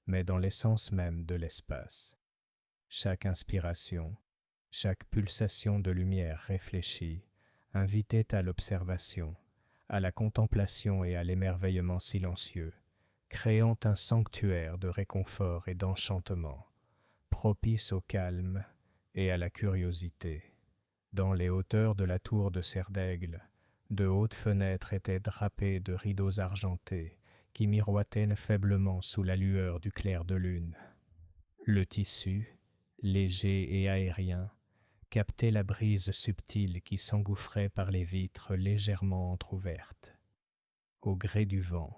mais dans l'essence même de l'espace. Chaque inspiration, chaque pulsation de lumière réfléchie invitait à l'observation, à la contemplation et à l'émerveillement silencieux, créant un sanctuaire de réconfort et d'enchantement, propice au calme et à la curiosité. Dans les hauteurs de la tour de Serdaigle, de hautes fenêtres étaient drapées de rideaux argentés qui miroitaient faiblement sous la lueur du clair de lune. Le tissu, léger et aérien, captait la brise subtile qui s'engouffrait par les vitres légèrement entr'ouvertes. Au gré du vent,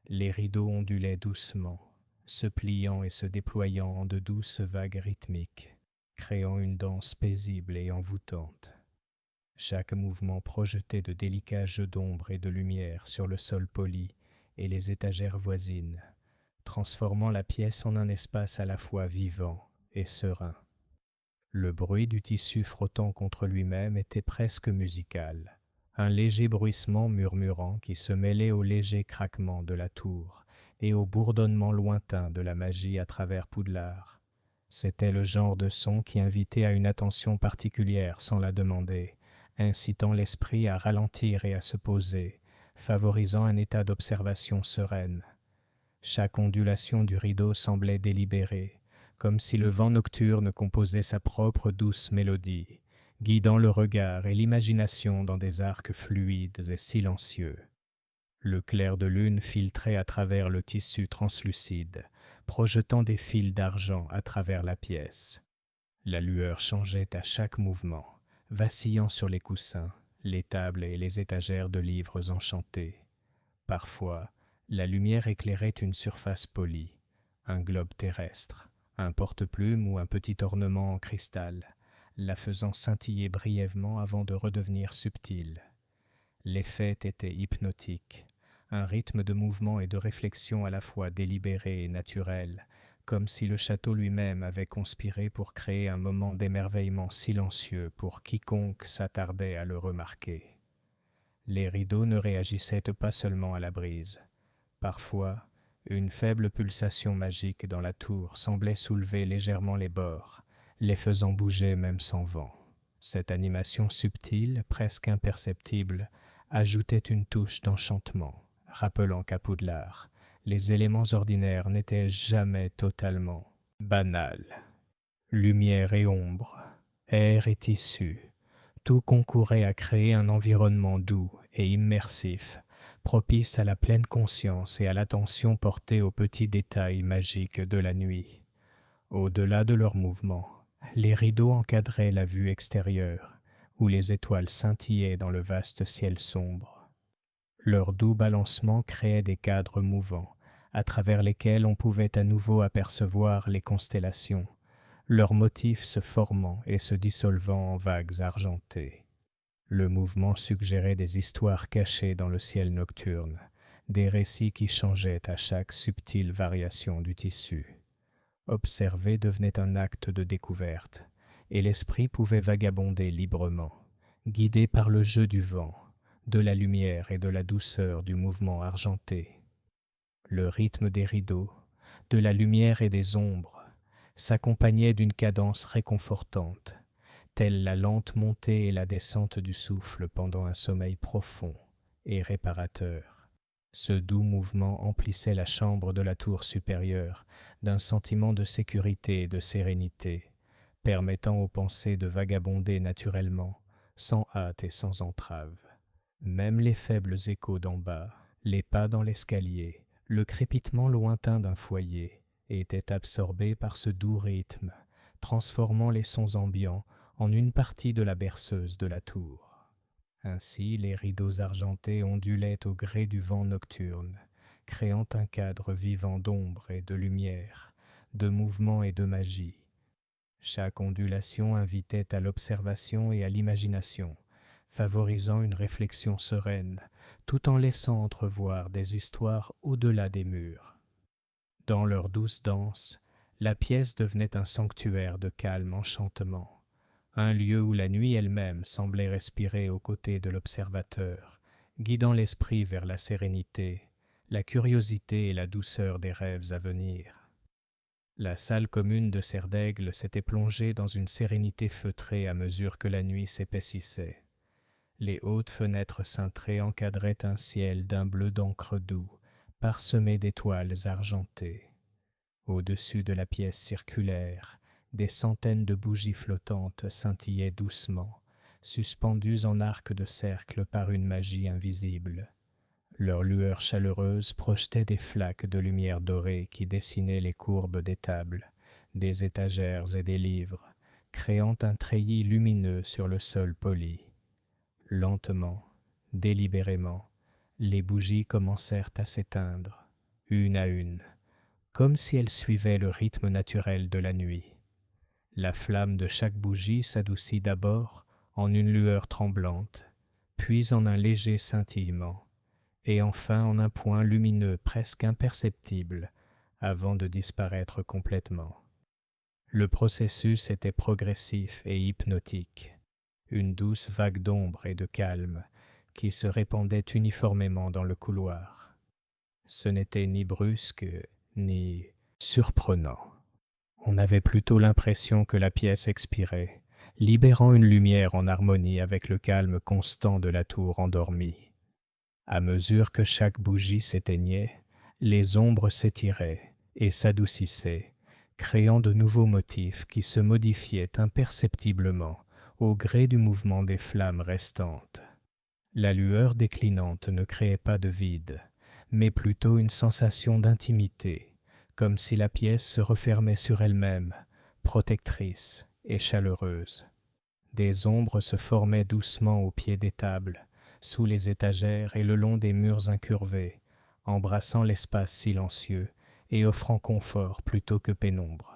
les rideaux ondulaient doucement, se pliant et se déployant en de douces vagues rythmiques, créant une danse paisible et envoûtante. Chaque mouvement projetait de délicats jeux d'ombre et de lumière sur le sol poli et les étagères voisines, transformant la pièce en un espace à la fois vivant et serein. Le bruit du tissu frottant contre lui-même était presque musical, un léger bruissement murmurant qui se mêlait au léger craquement de la tour et au bourdonnement lointain de la magie à travers Poudlard. C'était le genre de son qui invitait à une attention particulière sans la demander, incitant l'esprit à ralentir et à se poser, favorisant un état d'observation sereine. Chaque ondulation du rideau semblait délibérée, comme si le vent nocturne composait sa propre douce mélodie, guidant le regard et l'imagination dans des arcs fluides et silencieux. Le clair de lune filtrait à travers le tissu translucide, projetant des fils d'argent à travers la pièce. La lueur changeait à chaque mouvement, vacillant sur les coussins, les tables et les étagères de livres enchantés. Parfois, la lumière éclairait une surface polie, un globe terrestre, un porte-plume ou un petit ornement en cristal, la faisant scintiller brièvement avant de redevenir subtile. L'effet était hypnotique, un rythme de mouvement et de réflexion à la fois délibéré et naturel, comme si le château lui-même avait conspiré pour créer un moment d'émerveillement silencieux pour quiconque s'attardait à le remarquer. Les rideaux ne réagissaient pas seulement à la brise. Parfois, une faible pulsation magique dans la tour semblait soulever légèrement les bords, les faisant bouger même sans vent. Cette animation subtile, presque imperceptible, ajoutait une touche d'enchantement, rappelant qu'à Poudlard, les éléments ordinaires n'étaient jamais totalement banals. Lumière et ombre, air et tissu, tout concourait à créer un environnement doux et immersif, propice à la pleine conscience et à l'attention portée aux petits détails magiques de la nuit. Au-delà de leurs mouvements, les rideaux encadraient la vue extérieure, où les étoiles scintillaient dans le vaste ciel sombre. Leur doux balancement créait des cadres mouvants, à travers lesquels on pouvait à nouveau apercevoir les constellations, leurs motifs se formant et se dissolvant en vagues argentées. Le mouvement suggérait des histoires cachées dans le ciel nocturne, des récits qui changeaient à chaque subtile variation du tissu. Observer devenait un acte de découverte, et l'esprit pouvait vagabonder librement, guidé par le jeu du vent, de la lumière et de la douceur du mouvement argenté. Le rythme des rideaux, de la lumière et des ombres, s'accompagnait d'une cadence réconfortante, telle la lente montée et la descente du souffle pendant un sommeil profond et réparateur. Ce doux mouvement emplissait la chambre de la tour supérieure d'un sentiment de sécurité et de sérénité, permettant aux pensées de vagabonder naturellement, sans hâte et sans entrave. Même les faibles échos d'en bas, les pas dans l'escalier, le crépitement lointain d'un foyer, étaient absorbés par ce doux rythme, transformant les sons ambiants en une partie de la berceuse de la tour. Ainsi, les rideaux argentés ondulaient au gré du vent nocturne, créant un cadre vivant d'ombre et de lumière, de mouvement et de magie. Chaque ondulation invitait à l'observation et à l'imagination, favorisant une réflexion sereine, tout en laissant entrevoir des histoires au-delà des murs. Dans leur douce danse, la pièce devenait un sanctuaire de calme enchantement, un lieu où la nuit elle-même semblait respirer aux côtés de l'observateur, guidant l'esprit vers la sérénité, la curiosité et la douceur des rêves à venir. La salle commune de Serdaigle s'était plongée dans une sérénité feutrée à mesure que la nuit s'épaississait. Les hautes fenêtres cintrées encadraient un ciel d'un bleu d'encre doux, parsemé d'étoiles argentées. Au-dessus de la pièce circulaire, des centaines de bougies flottantes scintillaient doucement, suspendues en arc de cercle par une magie invisible. Leurs lueurs chaleureuses projetaient des flaques de lumière dorée qui dessinaient les courbes des tables, des étagères et des livres, créant un treillis lumineux sur le sol poli. Lentement, délibérément, les bougies commencèrent à s'éteindre, une à une, comme si elles suivaient le rythme naturel de la nuit. La flamme de chaque bougie s'adoucit d'abord en une lueur tremblante, puis en un léger scintillement, et enfin en un point lumineux presque imperceptible, avant de disparaître complètement. Le processus était progressif et hypnotique, une douce vague d'ombre et de calme qui se répandait uniformément dans le couloir. Ce n'était ni brusque, ni surprenant. On avait plutôt l'impression que la pièce expirait, libérant une lumière en harmonie avec le calme constant de la tour endormie. À mesure que chaque bougie s'éteignait, les ombres s'étiraient et s'adoucissaient, créant de nouveaux motifs qui se modifiaient imperceptiblement au gré du mouvement des flammes restantes. La lueur déclinante ne créait pas de vide, mais plutôt une sensation d'intimité, comme si la pièce se refermait sur elle-même, protectrice et chaleureuse. Des ombres se formaient doucement au pied des tables, sous les étagères et le long des murs incurvés, embrassant l'espace silencieux et offrant confort plutôt que pénombre.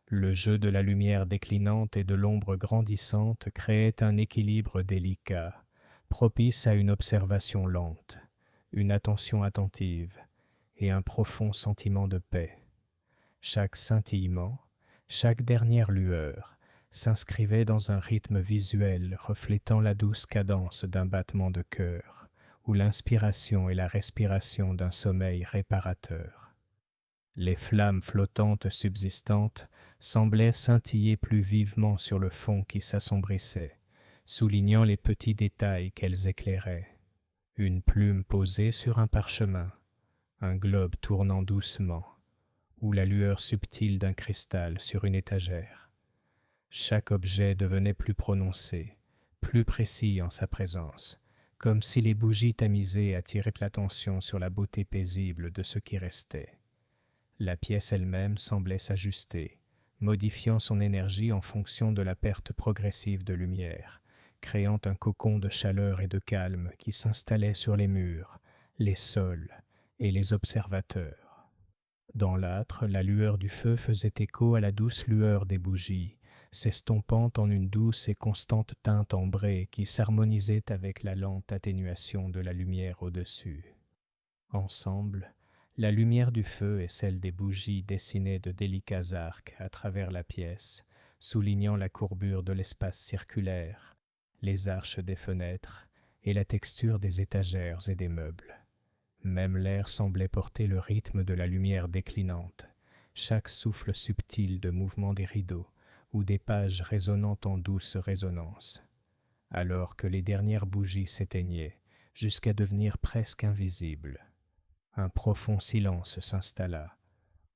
Le jeu de la lumière déclinante et de l'ombre grandissante créait un équilibre délicat, propice à une observation lente, une attention attentive et un profond sentiment de paix. Chaque scintillement, chaque dernière lueur, s'inscrivait dans un rythme visuel reflétant la douce cadence d'un battement de cœur, ou l'inspiration et la respiration d'un sommeil réparateur. Les flammes flottantes subsistantes semblaient scintiller plus vivement sur le fond qui s'assombrissait, soulignant les petits détails qu'elles éclairaient. Une plume posée sur un parchemin, un globe tournant doucement, ou la lueur subtile d'un cristal sur une étagère. Chaque objet devenait plus prononcé, plus précis en sa présence, comme si les bougies tamisées attiraient l'attention sur la beauté paisible de ce qui restait. La pièce elle-même semblait s'ajuster, modifiant son énergie en fonction de la perte progressive de lumière, créant un cocon de chaleur et de calme qui s'installait sur les murs, les sols et les observateurs. Dans l'âtre, la lueur du feu faisait écho à la douce lueur des bougies, s'estompant en une douce et constante teinte ambrée qui s'harmonisait avec la lente atténuation de la lumière au-dessus. Ensemble, la lumière du feu et celle des bougies dessinaient de délicats arcs à travers la pièce, soulignant la courbure de l'espace circulaire, les arches des fenêtres et la texture des étagères et des meubles. Même l'air semblait porter le rythme de la lumière déclinante, chaque souffle subtil de mouvement des rideaux ou des pages résonnant en douce résonance, alors que les dernières bougies s'éteignaient jusqu'à devenir presque invisibles. Un profond silence s'installa,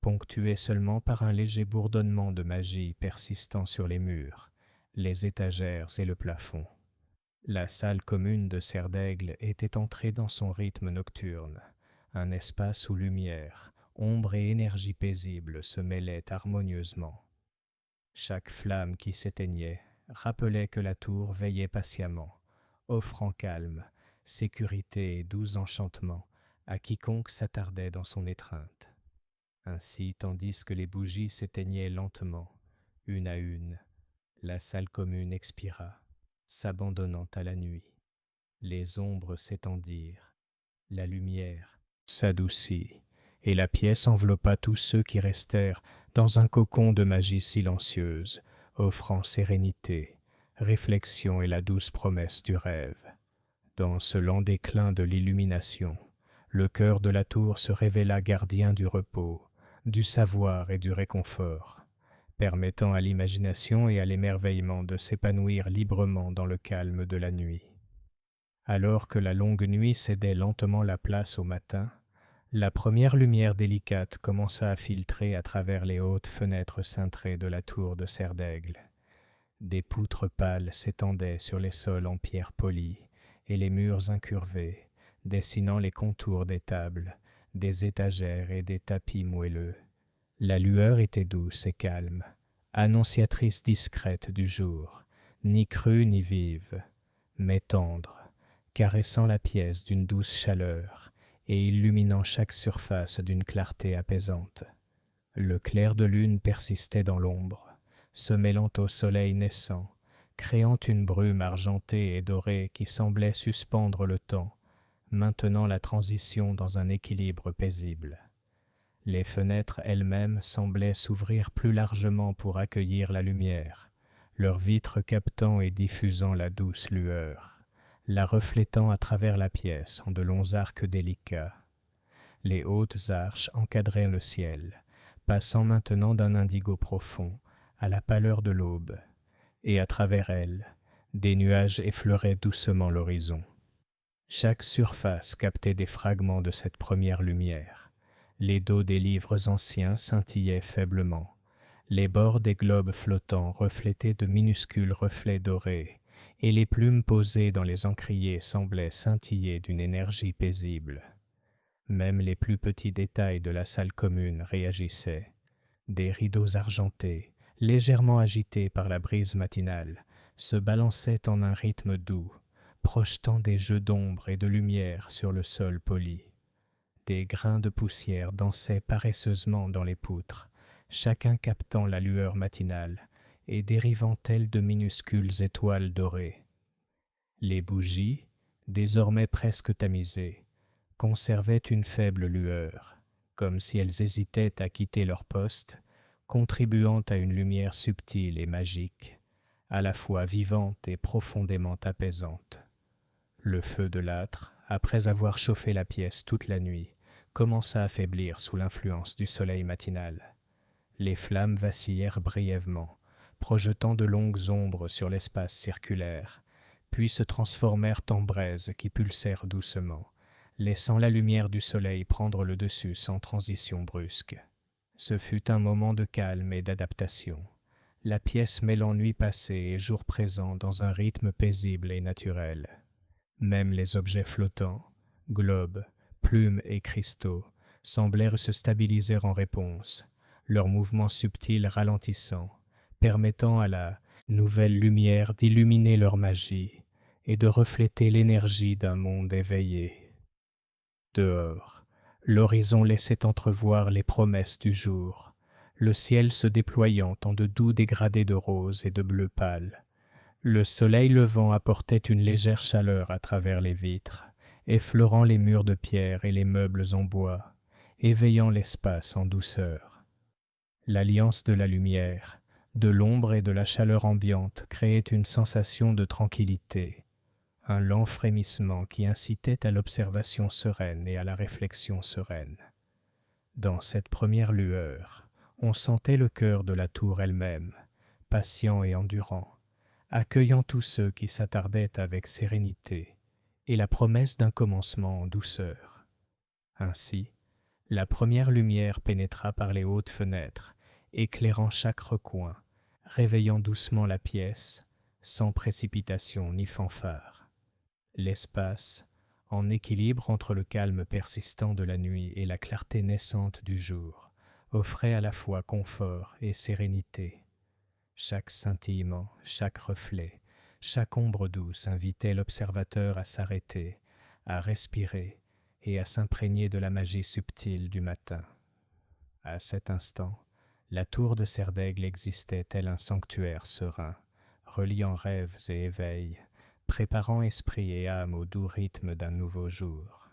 ponctué seulement par un léger bourdonnement de magie persistant sur les murs, les étagères et le plafond. La salle commune de Serdaigle était entrée dans son rythme nocturne, un espace où lumière, ombre et énergie paisible se mêlaient harmonieusement. Chaque flamme qui s'éteignait rappelait que la tour veillait patiemment, offrant calme, sécurité et doux enchantement à quiconque s'attardait dans son étreinte. Ainsi, tandis que les bougies s'éteignaient lentement, une à une, la salle commune expira, s'abandonnant à la nuit. Les ombres s'étendirent, la lumière s'adoucit, et la pièce enveloppa tous ceux qui restèrent dans un cocon de magie silencieuse, offrant sérénité, réflexion et la douce promesse du rêve. Dans ce lent déclin de l'illumination, le cœur de la tour se révéla gardien du repos, du savoir et du réconfort, permettant à l'imagination et à l'émerveillement de s'épanouir librement dans le calme de la nuit. Alors que la longue nuit cédait lentement la place au matin, la première lumière délicate commença à filtrer à travers les hautes fenêtres cintrées de la tour de Serdaigle. Des poutres pâles s'étendaient sur les sols en pierre polie et les murs incurvés, dessinant les contours des tables, des étagères et des tapis moelleux. La lueur était douce et calme, annonciatrice discrète du jour, ni crue ni vive, mais tendre, caressant la pièce d'une douce chaleur et illuminant chaque surface d'une clarté apaisante. Le clair de lune persistait dans l'ombre, se mêlant au soleil naissant, créant une brume argentée et dorée qui semblait suspendre le temps, maintenant la transition dans un équilibre paisible. Les fenêtres elles-mêmes semblaient s'ouvrir plus largement pour accueillir la lumière, leurs vitres captant et diffusant la douce lueur, la reflétant à travers la pièce en de longs arcs délicats. Les hautes arches encadraient le ciel, passant maintenant d'un indigo profond à la pâleur de l'aube, et à travers elles, des nuages effleuraient doucement l'horizon. Chaque surface captait des fragments de cette première lumière. Les dos des livres anciens scintillaient faiblement. Les bords des globes flottants reflétaient de minuscules reflets dorés, et les plumes posées dans les encriers semblaient scintiller d'une énergie paisible. Même les plus petits détails de la salle commune réagissaient. Des rideaux argentés, légèrement agités par la brise matinale, se balançaient en un rythme doux, projetant des jeux d'ombre et de lumière sur le sol poli. Des grains de poussière dansaient paresseusement dans les poutres, chacun captant la lueur matinale et dérivant telles de minuscules étoiles dorées. Les bougies, désormais presque tamisées, conservaient une faible lueur, comme si elles hésitaient à quitter leur poste, contribuant à une lumière subtile et magique, à la fois vivante et profondément apaisante. Le feu de l'âtre, après avoir chauffé la pièce toute la nuit, commença à faiblir sous l'influence du soleil matinal. Les flammes vacillèrent brièvement, projetant de longues ombres sur l'espace circulaire, puis se transformèrent en braises qui pulsèrent doucement, laissant la lumière du soleil prendre le dessus sans transition brusque. Ce fut un moment de calme et d'adaptation, la pièce mêlant nuit passée et jour présent dans un rythme paisible et naturel. Même les objets flottants, globes, plumes et cristaux, semblèrent se stabiliser en réponse, leurs mouvements subtils ralentissant, permettant à la nouvelle lumière d'illuminer leur magie et de refléter l'énergie d'un monde éveillé. Dehors, l'horizon laissait entrevoir les promesses du jour, le ciel se déployant en de doux dégradés de rose et de bleu pâle. Le soleil levant apportait une légère chaleur à travers les vitres, effleurant les murs de pierre et les meubles en bois, éveillant l'espace en douceur. L'alliance de la lumière, de l'ombre et de la chaleur ambiante créait une sensation de tranquillité, un lent frémissement qui incitait à l'observation sereine et à la réflexion sereine. Dans cette première lueur, on sentait le cœur de la tour elle-même, patient et endurant, accueillant tous ceux qui s'attardaient avec sérénité, et la promesse d'un commencement en douceur. Ainsi, la première lumière pénétra par les hautes fenêtres, éclairant chaque recoin, réveillant doucement la pièce, sans précipitation ni fanfare. L'espace, en équilibre entre le calme persistant de la nuit et la clarté naissante du jour, offrait à la fois confort et sérénité. Chaque scintillement, chaque reflet, chaque ombre douce invitait l'observateur à s'arrêter, à respirer et à s'imprégner de la magie subtile du matin. À cet instant, la tour de Serdaigle existait tel un sanctuaire serein, reliant rêves et éveils, préparant esprit et âme au doux rythme d'un nouveau jour.